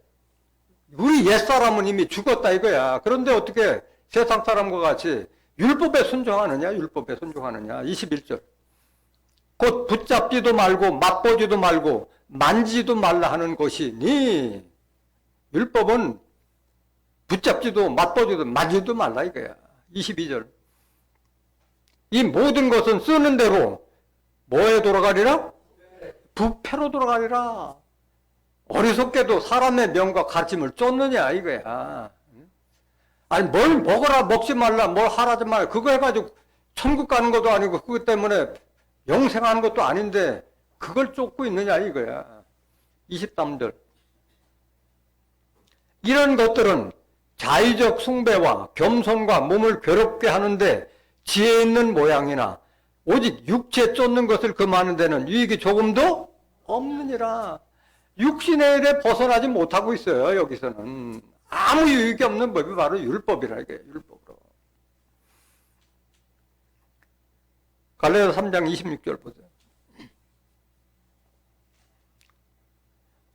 우리 옛사람은 이미 죽었다 이거야. 그런데 어떻게 세상 사람과 같이 율법에 순종하느냐, 율법에 순종하느냐. 21절. 곧 붙잡지도 말고 맛보지도 말고 만지지도 말라 하는 것이니, 율법은 붙잡지도 맛보지도 만지지도 말라 이거야. 22절. 이 모든 것은 쓰는 대로 뭐에 돌아가리라? 부패로 돌아가리라. 어리석게도 사람의 명과 가르침을 쫓느냐 이거야. 아니 뭘 먹어라 먹지 말라 뭘 하라지 말라 그거 해가지고 천국 가는 것도 아니고 그것 때문에 영생하는 것도 아닌데 그걸 쫓고 있느냐 이거야. 23절. 이런 것들은 자의적 숭배와 겸손과 몸을 괴롭게 하는데 지혜 있는 모양이나 오직 육체 쫓는 것을 금하는 데는 유익이 조금도 없느니라. 육신의 일에 벗어나지 못하고 있어요. 여기서는 아무 유익이 없는 법이 바로 율법이라 이게 율법으로. 갈라디아서 3장 26절 보세요.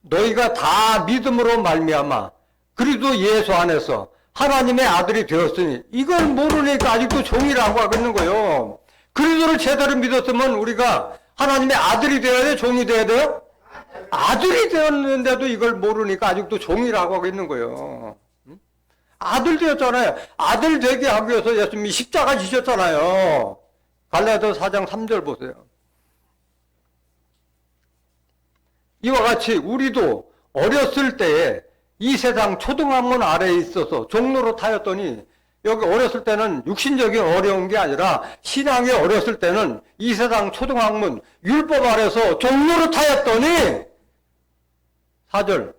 너희가 다 믿음으로 말미암아 그리스도 예수 안에서 하나님의 아들이 되었으니 이걸 모르니까 아직도 종이라고 하고 있는 거예요. 그리스도를 제대로 믿었으면 우리가 하나님의 아들이 되어야 돼? 종이 되어야 돼요? 아들이 되었는데도 이걸 모르니까 아직도 종이라고 하고 있는 거예요. 아들 되었잖아요. 아들 되게 하기 위해서 예수님이 십자가 지셨잖아요. 갈라디아서 4장 3절 보세요. 이와 같이 우리도 어렸을 때에 이 세상 초등학문 아래에 있어서 종로로 타였더니 여기 어렸을 때는 육신적인 어려운 게 아니라 신앙이 어렸을 때는 이 세상 초등학문 율법 아래서 종로로 타였더니 4절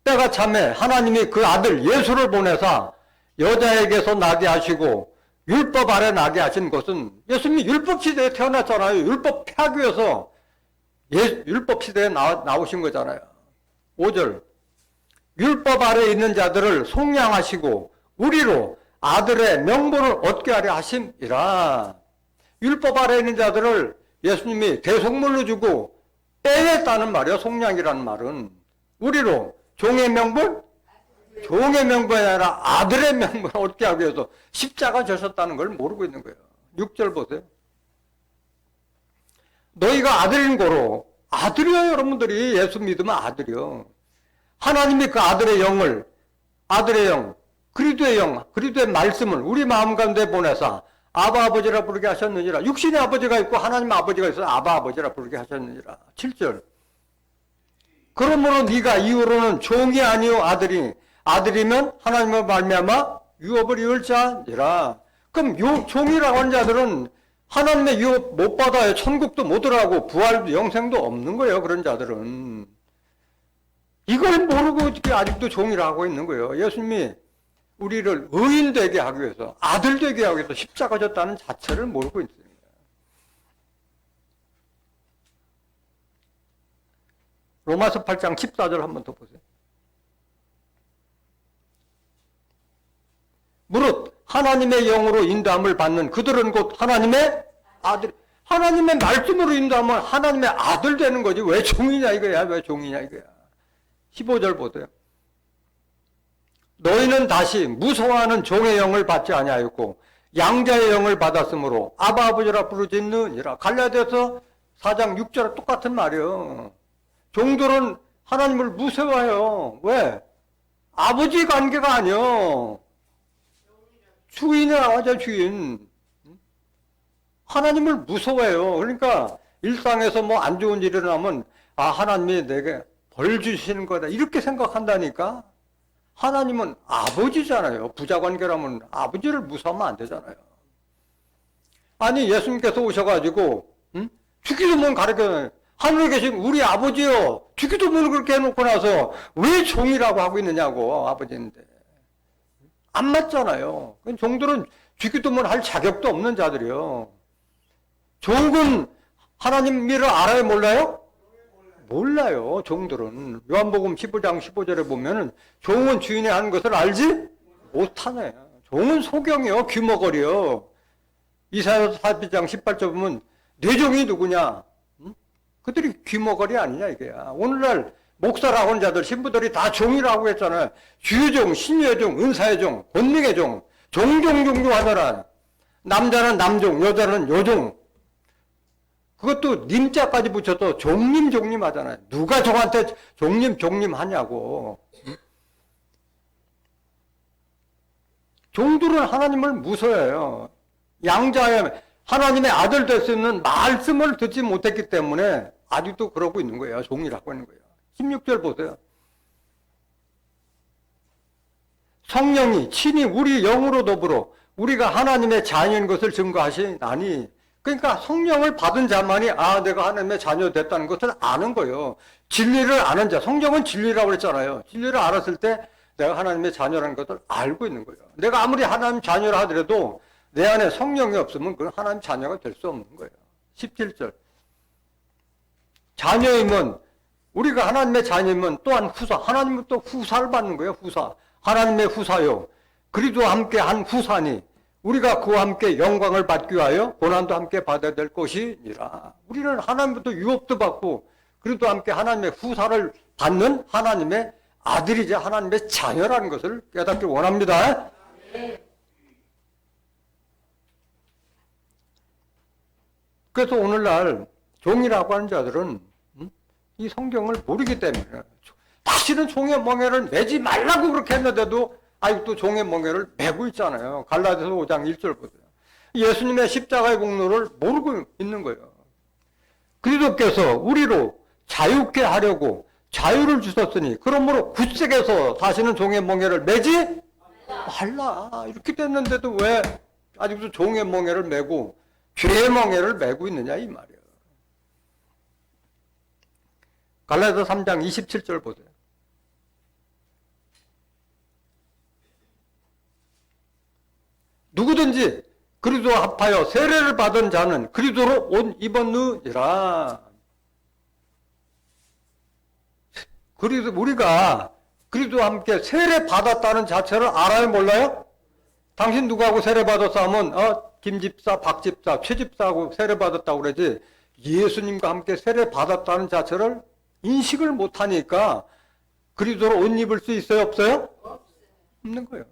때가 참에 하나님이 그 아들 예수를 보내사 여자에게서 나게 하시고 율법 아래 나게 하신 것은 예수님이 율법 시대에 태어났잖아요. 율법 폐하기 위해서 율법 시대에 나오신 거잖아요. 5절 율법 아래 있는 자들을 속량하시고 우리로 아들의 명분을 얻게 하려 하심이라. 율법 아래 있는 자들을 예수님이 대속물로 주고 빼냈다는 말이에요. 속량이라는 말은 우리로 종의 명분? 종의 명분이 아니라 아들의 명분을 얻게 하기 위해서 십자가 져셨다는 걸 모르고 있는 거예요. 6절 보세요. 너희가 아들인 거로 아들이요. 여러분들이 예수 믿으면 아들이요. 하나님이 그 아들의 영을 아들의 영 그리스도의 영 그리스도의 말씀을 우리 마음 가운데 보내사 아바 아버지라 부르게 하셨느니라. 육신의 아버지가 있고 하나님 아버지가 있어 아바 아버지라 부르게 하셨느니라. 7절 그러므로 네가 이후로는 종이 아니요 아들이 아들이면 하나님을 말미암아 유업을 이을 자니라. 그럼 종이라고 하는 자들은 하나님의 유업 못 받아요. 천국도 못 들어가고 부활도 영생도 없는 거예요. 그런 자들은 이걸 모르고 어떻게 아직도 종이라고 하고 있는 거예요. 예수님이 우리를 의인 되게 하기 위해서 아들 되게 하기 위해서 십자가 졌다는 자체를 모르고 있습니다. 로마서 8장 14절 한번 더 보세요. 무릇 하나님의 영으로 인도함을 받는 그들은 곧 하나님의 아들, 하나님의 말씀으로 인도하면 하나님의 아들 되는 거지. 왜 종이냐 이거야. 왜 종이냐 이거야. 15절 보세요. 너희는 다시 무서워하는 종의 영을 받지 아니하였고 양자의 영을 받았으므로 아바 아버지라 부르짖느니라. 갈라디아서 4장 6절과 똑같은 말이에요. 종들은 하나님을 무서워해요. 왜? 아버지 관계가 아니요. 주인이라고 하죠. 주인. 하나님을 무서워해요. 그러니까 일상에서 뭐 안 좋은 일이 일어나면 아 하나님이 내게 벌 주시는 거다 이렇게 생각한다니까. 하나님은 아버지잖아요. 부자관계라면 아버지를 무서워하면 안 되잖아요. 아니 예수님께서 오셔가지고 주기도문 가르쳐요. 하늘에 계신 우리 아버지요. 주기도문을 그렇게 해놓고 나서 왜 종이라고 하고 있느냐고. 아버지인데 안 맞잖아요. 종들은 주기도문 할 자격도 없는 자들이요. 종은 하나님 일을 알아요 몰라요? 몰라요. 종들은 요한복음 15장 15절에 보면은 종은 주인이 하는 것을 알지 못하네. 종은 소경이요. 귀머거리요. 이사야서 42장 18절 보면 내 종이 누구냐? 그들이 귀머거리 아니냐 이게야. 오늘날 목사라고 하는 자들 신부들이 다 종이라고 했잖아요. 주의 종, 신의 종, 은사의 종, 권능의 종, 종종종종 하더라. 남자는 남종, 여자는 여종. 그것도 님자까지 붙여서 종님, 종님 하잖아요. 누가 저한테 종님, 종님 하냐고. 종들은 하나님을 무서워해요. 양자의 하나님의 아들 될 수 있는 말씀을 듣지 못했기 때문에 아직도 그러고 있는 거예요. 종이라고 하는 거예요. 16절 보세요. 성령이 친히 우리 영으로 더불어 우리가 하나님의 자녀인 것을 증거하시나니, 그러니까 성령을 받은 자만이 내가 하나님의 자녀 됐다는 것을 아는 거예요. 진리를 아는 자, 성령은 진리라고 했잖아요. 진리를 알았을 때 내가 하나님의 자녀라는 것을 알고 있는 거예요. 내가 아무리 하나님 자녀라 하더라도 내 안에 성령이 없으면 그건 하나님 자녀가 될 수 없는 거예요. 17절. 자녀이면, 우리가 하나님의 자녀이면 또한 후사, 하나님은 또 후사를 받는 거예요. 후사. 하나님의 후사요. 그리스도와 함께 한 후사니 우리가 그와 함께 영광을 받기 위하여 고난도 함께 받아야 될 것이니라. 우리는 하나님부터 유업도 받고 그리스도와 함께 하나님의 후사를 받는 하나님의 아들이자 하나님의 자녀라는 것을 깨닫기 원합니다. 그래서 오늘날 종이라고 하는 자들은 이 성경을 모르기 때문에 다시는 종의 멍에를 매지 말라고 그렇게 했는데도 아직도 종의 멍에를 매고 있잖아요. 갈라디아서 5장 1절 보세요. 예수님의 십자가의 공로를 모르고 있는 거예요. 그리스도께서 우리로 자유케 하려고 자유를 주셨으니 그러므로 굳세게서 다시는 종의 멍에를 매지 말라. 이렇게 됐는데도 왜 아직도 종의 멍에를 매고 죄의 멍에를 매고 있느냐 이 말이에요. 갈라디아서 3장 27절 보세요. 누구든지 그리스도와 합하여 세례를 받은 자는 그리스도로 옷 입었느니라. 그리고 우리가 그리스도와 함께 세례 받았다는 자체를 알아요, 몰라요? 당신 누구하고 세례 받았어 하면 김집사, 박집사, 최집사하고 세례 받았다고 그러지 예수님과 함께 세례 받았다는 자체를 인식을 못하니까 그리스도로 옷 입을 수 있어요, 없어요? 없는 거예요.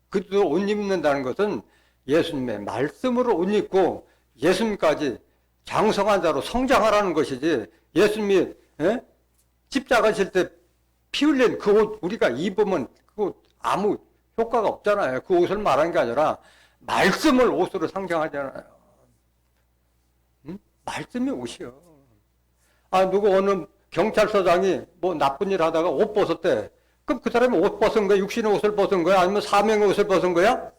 그리스도로 옷 입는다는 것은 예수님의 말씀으로 옷 입고 예수님까지 장성한 자로 성장하라는 것이지, 예수님이 십자가 질 때 피 흘린 그 옷 우리가 입으면 그 옷 아무 효과가 없잖아요. 그 옷을 말하는 게 아니라 말씀을 옷으로 상징하잖아요. 말씀이 옷이요. 누구 어느 경찰서장이 뭐 나쁜 일 하다가 옷 벗었대. 그럼 그 사람이 옷 벗은 거야? 육신의 옷을 벗은 거야? 아니면 사명의 옷을 벗은 거야?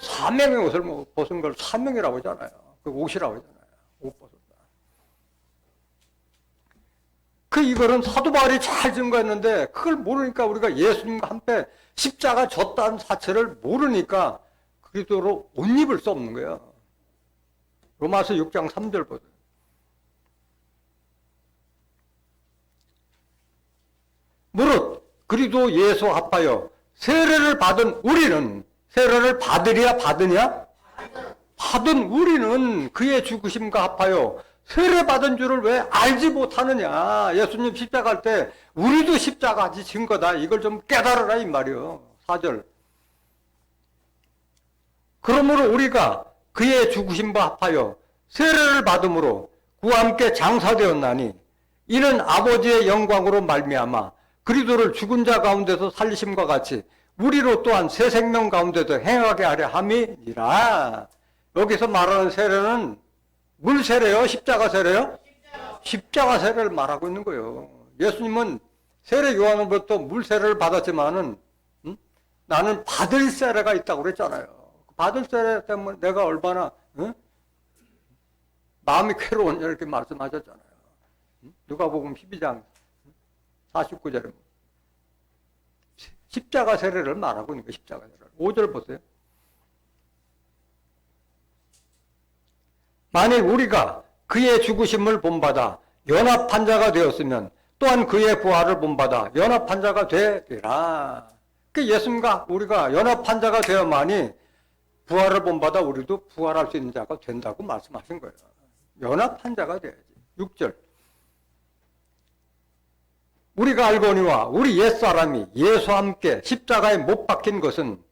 사명의 옷을 벗은 걸 사명이라고 하잖아요. 그 옷이라고 하잖아요. 옷 벗었다. 이거는 사도 바울이 잘 증거했는데 그걸 모르니까 우리가 예수님과 함께 십자가 졌다는 사실을 모르니까 그리스도로 옷 입을 수 없는 거예요. 로마서 6장 3절 보세요. 무릇 그리스도 예수 합하여 세례를 받은 우리는, 세례를 받으랴 받으냐? 받은 우리는 그의 죽으심과 합하여 세례 받은 줄을 왜 알지 못하느냐. 예수님 십자가 할 때 우리도 십자가 진 거다. 이걸 좀 깨달으라 이 말이요. 4절. 그러므로 우리가 그의 죽으심과 합하여 세례를 받음으로 그와 함께 장사되었나니 이는 아버지의 영광으로 말미암아 그리스도를 죽은 자 가운데서 살리심과 같이 우리로 또한 새 생명 가운데도 행하게 하려 함이니라. 여기서 말하는 세례는 물 세례요? 십자가 세례요? 십자가 세례를 말하고 있는 거예요. 예수님은 세례 요한으로부터 물 세례를 받았지만은 나는 받을 세례가 있다고 그랬잖아요. 받을 세례 때문에 내가 얼마나 마음이 괴로웠냐 이렇게 말씀하셨잖아요. 누가복음 12장 49절에 십자가 세례를 말하고 있는 거예요. 십자가 세례를. 5절 보세요. 만일 우리가 그의 죽으심을 본받아 연합한 자가 되었으면 또한 그의 부활을 본받아 연합한 자가 되리라. 예수님과 우리가 연합한 자가 되어만이 부활을 본받아 우리도 부활할 수 있는 자가 된다고 말씀하신 거예요. 연합한 자가 돼야지. 6절. 우리가 알거니와 우리 옛사람이 예수와 함께 십자가에 못 박힌 것은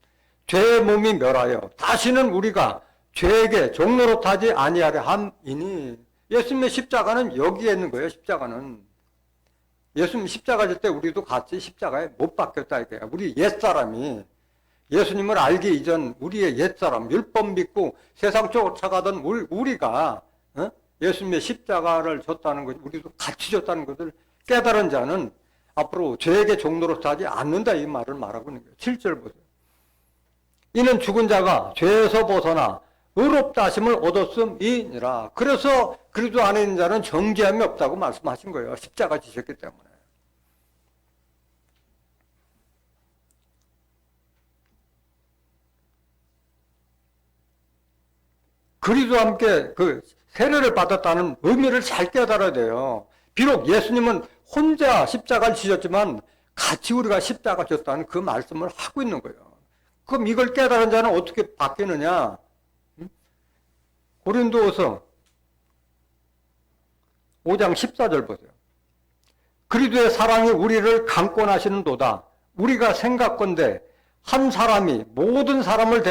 죄의 몸이 멸하여 다시는 우리가 죄에게 종로로 타지 아니하려 함이니. 예수님의 십자가는 여기에 있는 거예요. 십자가는 예수님 십자가 질 때 우리도 같이 십자가에 못 박혔다 이거야. 우리 옛사람이 예수님을 알기 이전 우리의 옛사람 율법 믿고 세상 쫓아가던 우리가 예수님의 십자가를 줬다는 것, 우리도 같이 줬다는 것을 깨달은 자는 앞으로 죄에게 종로로 타지 않는다 이 말을 말하고 있는 거예요. 7절 보세요. 이는 죽은 자가 죄에서 벗어나 의롭다 하심을 얻었음이니라. 그래서 그리스도 안에 있는 자는 정죄함이 없다고 말씀하신 거예요. 십자가 지셨기 때문에. 그리스도와 함께 그 세례를 받았다는 의미를 잘 깨달아야 돼요. 비록 예수님은 혼자 십자가를 지셨지만 같이 우리가 십자가 졌다는 그 말씀을 하고 있는 거예요. 그럼 이걸 깨달은 자는 어떻게 바뀌느냐? 고린도후서 5장 14절 보세요. 그리스도의 사랑이 우리를 강권하시는도다. 우리가 생각건대 한 사람이 모든 사람을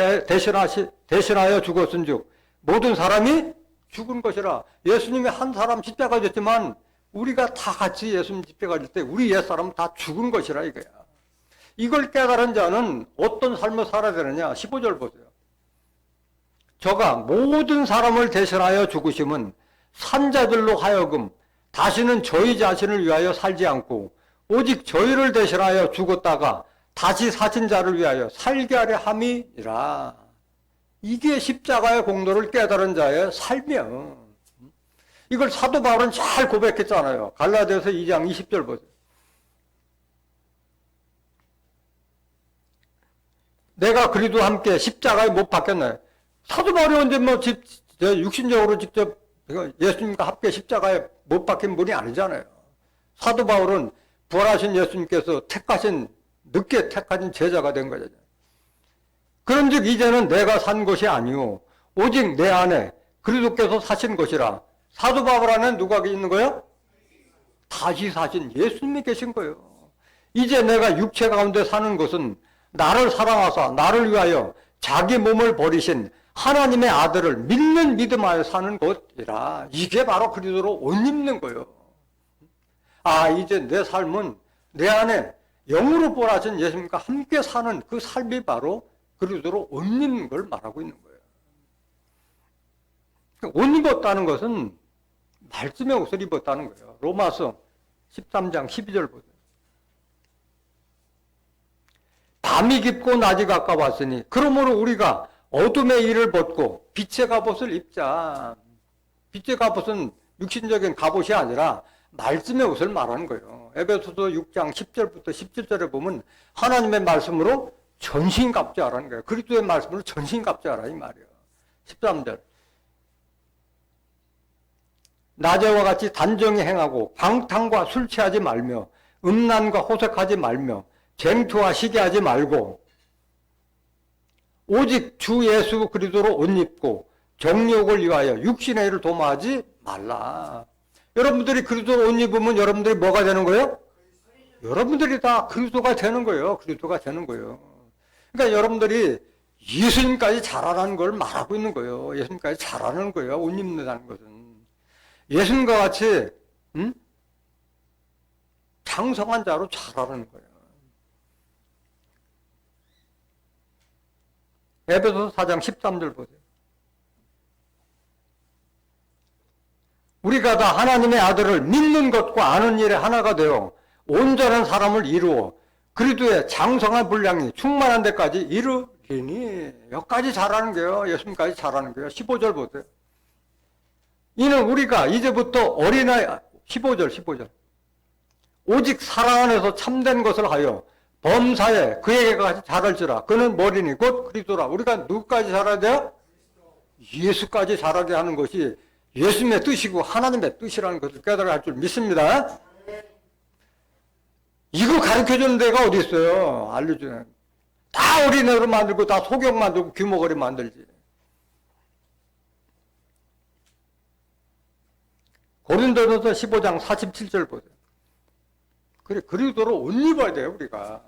대신하여 죽었은즉 모든 사람이 죽은 것이라. 예수님이 한 사람 십자가 졌지만 우리가 다 같이 예수님 십자가 질 때 우리 옛사람 다 죽은 것이라 이거야. 이걸 깨달은 자는 어떤 삶을 살아야 되느냐? 15절 보세요. 저가 모든 사람을 대신하여 죽으심은 산자들로 하여금 다시는 저희 자신을 위하여 살지 않고 오직 저희를 대신하여 죽었다가 다시 사신 자를 위하여 살게 하려 함이니라. 이게 십자가의 공로를 깨달은 자의 삶이야. 이걸 사도 바울은 잘 고백했잖아요. 갈라디아서 2장 20절 보세요. 내가 그리스도와 함께 십자가에 못 박혔나요? 사도 바울이 언제 육신적으로 직접 예수님과 함께 십자가에 못 박힌 분이 아니잖아요. 사도 바울은 부활하신 예수님께서 늦게 택하신 제자가 된 거잖아요. 그런즉 이제는 내가 산 것이 아니오 오직 내 안에 그리스도께서 사신 것이라. 사도 바울 안에 누가 있는 거예요? 다시 사신 예수님이 계신 거예요. 이제 내가 육체 가운데 사는 것은 나를 사랑하사 나를 위하여 자기 몸을 버리신 하나님의 아들을 믿는 믿음하여 사는 것이라. 이게 바로 그리스도로 옷 입는 거예요. 아, 이제 내 삶은 내 안에 영으로 부활하신 예수님과 함께 사는 그 삶이 바로 그리스도로 옷 입는 걸 말하고 있는 거예요. 옷 입었다는 것은 말씀의 옷을 입었다는 거예요. 로마서 13장 12절 보세요. 밤이 깊고 낮이 가까웠으니 그러므로 우리가 어둠의 일을 벗고 빛의 갑옷을 입자. 빛의 갑옷은 육신적인 갑옷이 아니라 말씀의 옷을 말하는 거예요. 에베소서 6장 10절부터 17절에 보면 하나님의 말씀으로 전신 갑주하라는 거예요. 그리스도의 말씀으로 전신 갑주하라 이 말이에요. 13절. 낮에와 같이 단정히 행하고 방탕과 술 취하지 말며 음란과 호색하지 말며 쟁투와 시기하지 말고 오직 주 예수 그리스도로 옷 입고 정욕을 위하여 육신의 일을 도모하지 말라. 여러분들이 그리스도로 옷 입으면 여러분들이 뭐가 되는 거예요? 여러분들이 다 그리스도가 되는 거예요. 그리스도가 되는 거예요. 그러니까 여러분들이 예수님까지 잘하라는 걸 말하고 있는 거예요. 예수님까지 잘하는 거예요. 옷 입는다는 것은. 예수님과 같이 장성한 자로 잘하라는 거예요. 에베소서 4장 13절 보세요. 우리가 다 하나님의 아들을 믿는 것과 아는 일에 하나가 되어 온전한 사람을 이루어 그리스도의 장성한 분량이 충만한 데까지 이르리니. 여기까지 잘하는 거예요. 예수님까지 잘하는 거예요. 15절 보세요. 이는 우리가 이제부터 어린아이 15절 오직 사랑 안에서 참된 것을 하여 범사에 그에게까지 자랄지라. 그는 머리니 곧 그리스도라. 우리가 누구까지 자라야 돼요? 예수까지 자라게 하는 것이 예수님의 뜻이고 하나님의 뜻이라는 것을 깨달아야 할 줄 믿습니다. 이거 가르쳐주는 데가 어디 있어요? 알려주는. 다 어린애로 만들고 다 소경 만들고 귀머거리 만들지. 고린도전서 15장 47절 보세요. 그래, 그리스도로 옷 입어야 돼요, 우리가.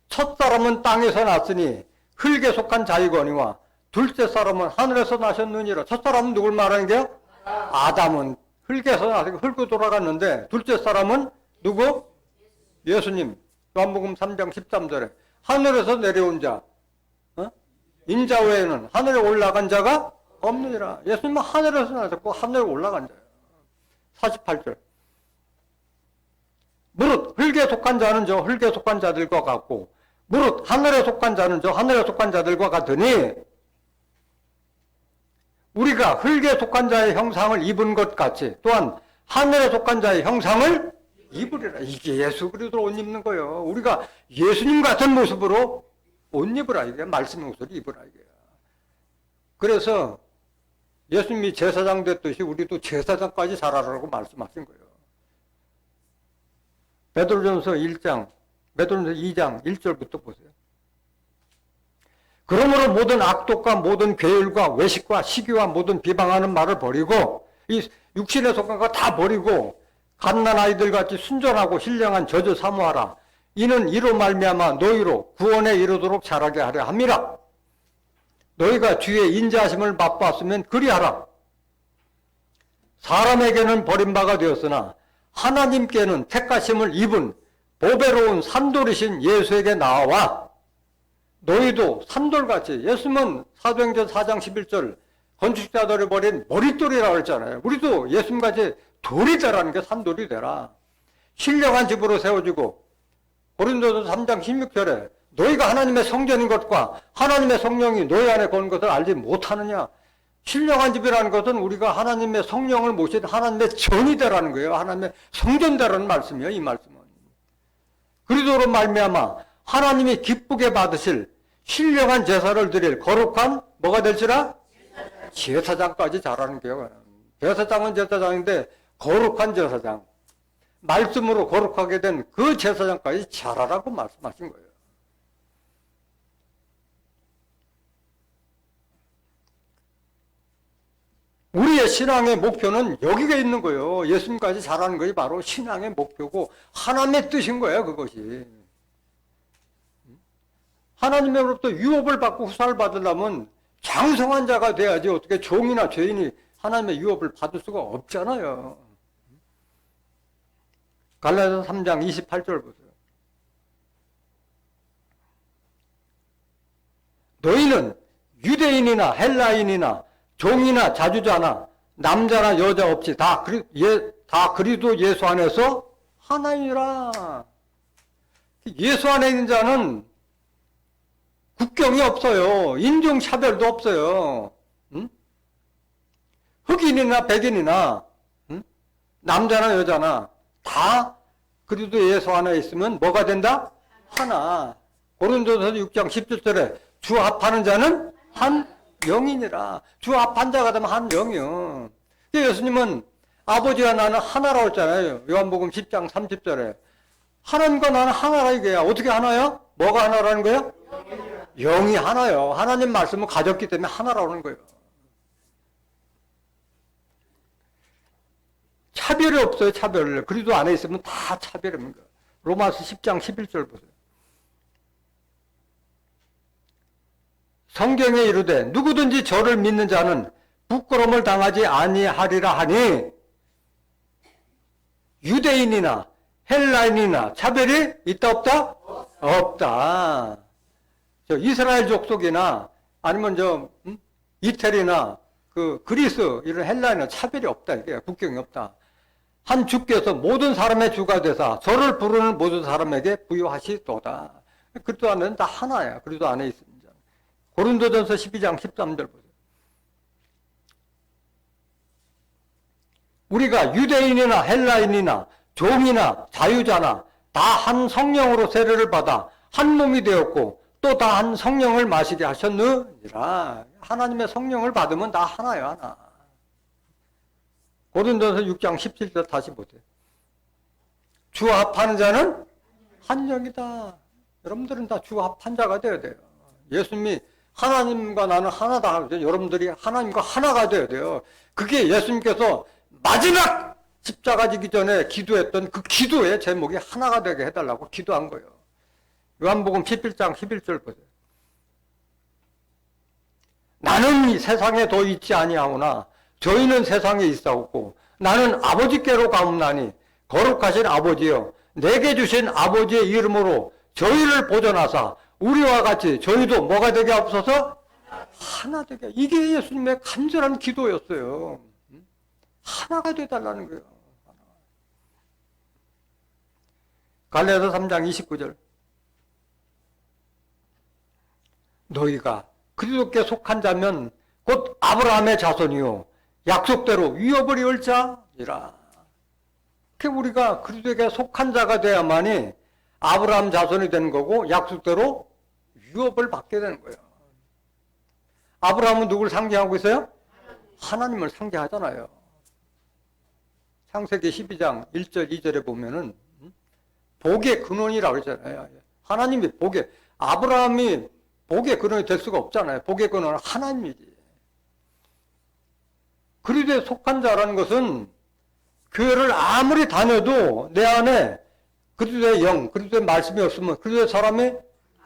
첫 사람은 땅에서 났으니 흙에 속한 자이거니와 둘째 사람은 하늘에서 나셨느니라. 첫 사람은 누굴 말하는 게요? 아담은 흙에서 나서 흙으로 돌아갔는데, 둘째 사람은 누구? 예수님. 요한복음 3장 13절에 하늘에서 내려온 자, 인자 외에는 하늘에 올라간 자가 없느니라. 예수님은 하늘에서 나셨고 하늘에 올라간 자예요. 48절. 무릇 흙에 속한 자는 저 흙에 속한 자들과 같고, 무릇 하늘에 속한 자는 저 하늘에 속한 자들과 같으니, 우리가 흙에 속한 자의 형상을 입은 것 같이 또한 하늘에 속한 자의 형상을 입으리라. 이게 예수 그리스도로 옷 입는 거예요. 우리가 예수님 같은 모습으로 옷 입으라. 이게 말씀의 옷을 입으라. 이게. 그래서 예수님이 제사장 됐듯이 우리도 제사장까지 자라라고 말씀하신 거예요. 베드로전서 1장, 베드로전서 2장 1절부터 보세요. 그러므로 모든 악독과 모든 괴율과 외식과 시기와 모든 비방하는 말을 버리고, 이 육신에 속한 거 다 버리고 갓난 아이들 같이 순전하고 신령한 저주 사모하라. 이는 이로 말미암아 너희로 구원에 이르도록 자라게 하려 함이라. 너희가 주의 인자하심을 맛봤으면 그리하라. 사람에게는 버림바가 되었으나 하나님께는 택하심을 입은 보배로운 산돌이신 예수에게 나와 너희도 산돌같이, 예수님은 사도행전 4장 11절 건축자들을 버린 머릿돌이라고 했잖아요. 우리도 예수님같이 돌이 되라는 게 산돌이 되라. 신령한 집으로 세워지고, 고린도서 3장 16절에 너희가 하나님의 성전인 것과 하나님의 성령이 너희 안에 거는 것을 알지 못하느냐. 신령한 집이라는 것은 우리가 하나님의 성령을 모신 하나님의 전이 되라는 거예요. 하나님의 성전 되라는 말씀이에요. 이 말씀은. 그리스도로 말미암아 하나님이 기쁘게 받으실 신령한 제사를 드릴 거룩한 뭐가 될지라? 제사장까지 자라는 거예요. 제사장은 제사장인데 거룩한 제사장, 말씀으로 거룩하게 된 그 제사장까지 자라라고 말씀하신 거예요. 우리의 신앙의 목표는 여기가 있는 거예요. 예수님까지 자라는 것이 바로 신앙의 목표고 하나님의 뜻인 거예요. 그것이. 하나님으로부터 유업을 받고 후사를 받으려면 장성한 자가 돼야지, 어떻게 종이나 죄인이 하나님의 유업을 받을 수가 없잖아요. 갈라디아서 3장 28절 보세요. 너희는 유대인이나 헬라인이나 종이나 자주자나 남자나 여자 없이 다 그리스도 예수 안에서 하나이라. 예수 안에 있는 자는 국경이 없어요. 인종차별도 없어요. 응? 흑인이나 백인이나 남자나 여자나 다 그리스도 예수 안에 있으면 뭐가 된다? 하나. 고린도서 6장 17절에 주 합하는 자는 한 영이니라. 주 합한 자가 되면 한 영이요. 예수님은 아버지와 나는 하나라고 했잖아요. 요한복음 10장 30절에 하나님과 나는 하나라 이게야. 어떻게 하나야? 뭐가 하나라는 거예요? 영이 하나요. 하나님 말씀을 가졌기 때문에 하나라는 거예요. 차별이 없어요. 차별. 그리스도 안에 있으면 다 차별입니다. 로마서 10장 11절 보세요. 성경에 이르되 누구든지 저를 믿는 자는 부끄러움을 당하지 아니하리라 하니, 유대인이나 헬라인이나 차별이 있다 없다? 없다. 저 이스라엘 족속이나 아니면 이태리나 그리스 이런 헬라인은 차별이 없다. 이게 국경이 없다. 한 주께서 모든 사람의 주가 되사 저를 부르는 모든 사람에게 부여하시도다. 그리스도 안에는 다 하나야. 그리스도 안에 있습니다. 고린도전서 12장 13절 보세요. 우리가 유대인이나 헬라인이나 종이나 자유자나 다 한 성령으로 세례를 받아 한 몸이 되었고 또 다 한 성령을 마시게 하셨느니라. 하나님의 성령을 받으면 다 하나야, 하나. 고린도전서 6장 17절 다시 보세요. 주 합하는 자는 한 영이다. 여러분들은 다 주 합한 자가 되어야 돼요. 예수님이 하나님과 나는 하나다. 여러분들이 하나님과 하나가 되어야 돼요. 그게 예수님께서 마지막 십자가 지기 전에 기도했던 그 기도의 제목이 하나가 되게 해달라고 기도한 거예요. 요한복음 11장 11절 보세요. 나는 이 세상에 더 있지 아니하오나 저희는 세상에 있사옵고 나는 아버지께로 가옵나니 거룩하신 아버지여 내게 주신 아버지의 이름으로 저희를 보존하사 우리와 같이 저희도 뭐가 되게 하옵소서? 하나 되게. 이게 예수님의 간절한 기도였어요. 하나가 되달라는 거예요. 갈라디아서 3장 29절. 너희가 그리스도께 속한 자면 곧 아브라함의 자손이요 약속대로 위업을 이을 자니라. 우리가 그리스도에게 속한 자가 돼야만이 아브라함 자손이 되는 거고 약속대로 위업을 받게 되는 거예요. 아브라함은 누굴 상징하고 있어요? 하나님을 상징하잖아요. 창세기 12장 1절 2절에 보면은 복의 근원이라고 그러잖아요. 하나님이 복의, 아브라함이 복의 근원이 될 수가 없잖아요. 복의 근원은 하나님이지. 그리스도에 속한 자라는 것은 교회를 아무리 다녀도 내 안에 그리스도의 영, 그리스도의 말씀이 없으면 그리스도의 사람이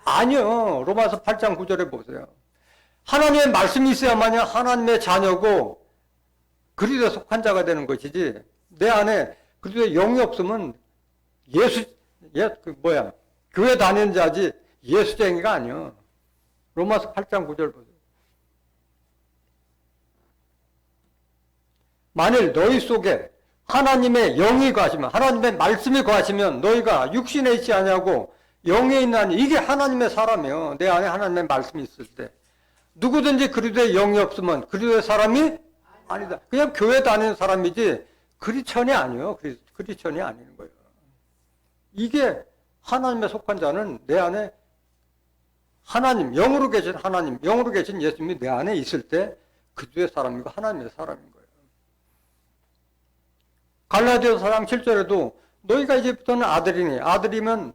아니요. 로마서 8장 9절에 보세요. 하나님의 말씀이 있어야만이 하나님의 자녀고 그리스도에 속한 자가 되는 것이지 내 안에 그리스도의 영이 없으면 교회 다니는 자지 예수쟁이가 아니요. 로마서 8장 9절 보세요. 만일 너희 속에 하나님의 영이 거하시면, 하나님의 말씀이 거하시면 너희가 육신에 있지 아니하고 영에 있나니, 이게 하나님의 사람이에요. 내 안에 하나님의 말씀이 있을 때. 누구든지 그리스도의 영이 없으면 그리스도의 사람이 아니다. 그냥 교회 다니는 사람이지 그리스천이 아니에요. 그리스천이 아닌 거예요. 이게 하나님의 속한 자는 내 안에 하나님, 영으로 계신 하나님, 영으로 계신 예수님이 내 안에 있을 때 그리스도의 사람이고 하나님의 사람인 거예요. 갈라디아서 4장 7절에도 너희가 이제부터는 아들이니, 아들이면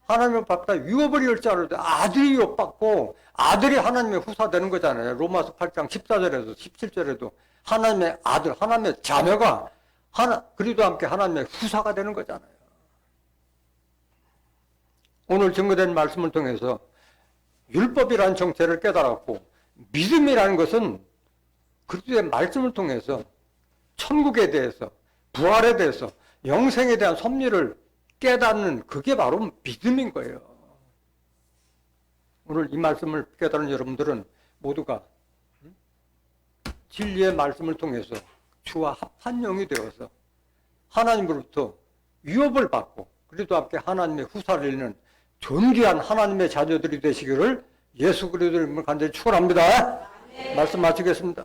하나님을 받다 유업을 이을 자를 때 아들이 유업받고 아들이 하나님의 후사 되는 거잖아요. 로마서 8장 14절에도 17절에도 하나님의 아들, 하나님의 자녀가 그리스도와 함께 하나님의 후사가 되는 거잖아요. 오늘 증거된 말씀을 통해서 율법이라는 정체를 깨달았고 믿음이라는 것은 그리스도의 말씀을 통해서 천국에 대해서, 부활에 대해서, 영생에 대한 섭리를 깨닫는 그게 바로 믿음인 거예요. 오늘 이 말씀을 깨달은 여러분들은 모두가 진리의 말씀을 통해서 주와 합한 영이 되어서 하나님으로부터 유업을 받고 그리스도와 함께 하나님의 후사를 이루는 존귀한 하나님의 자녀들이 되시기를 예수 그리스도의 이름으로 간절히 축원합니다. 말씀 마치겠습니다.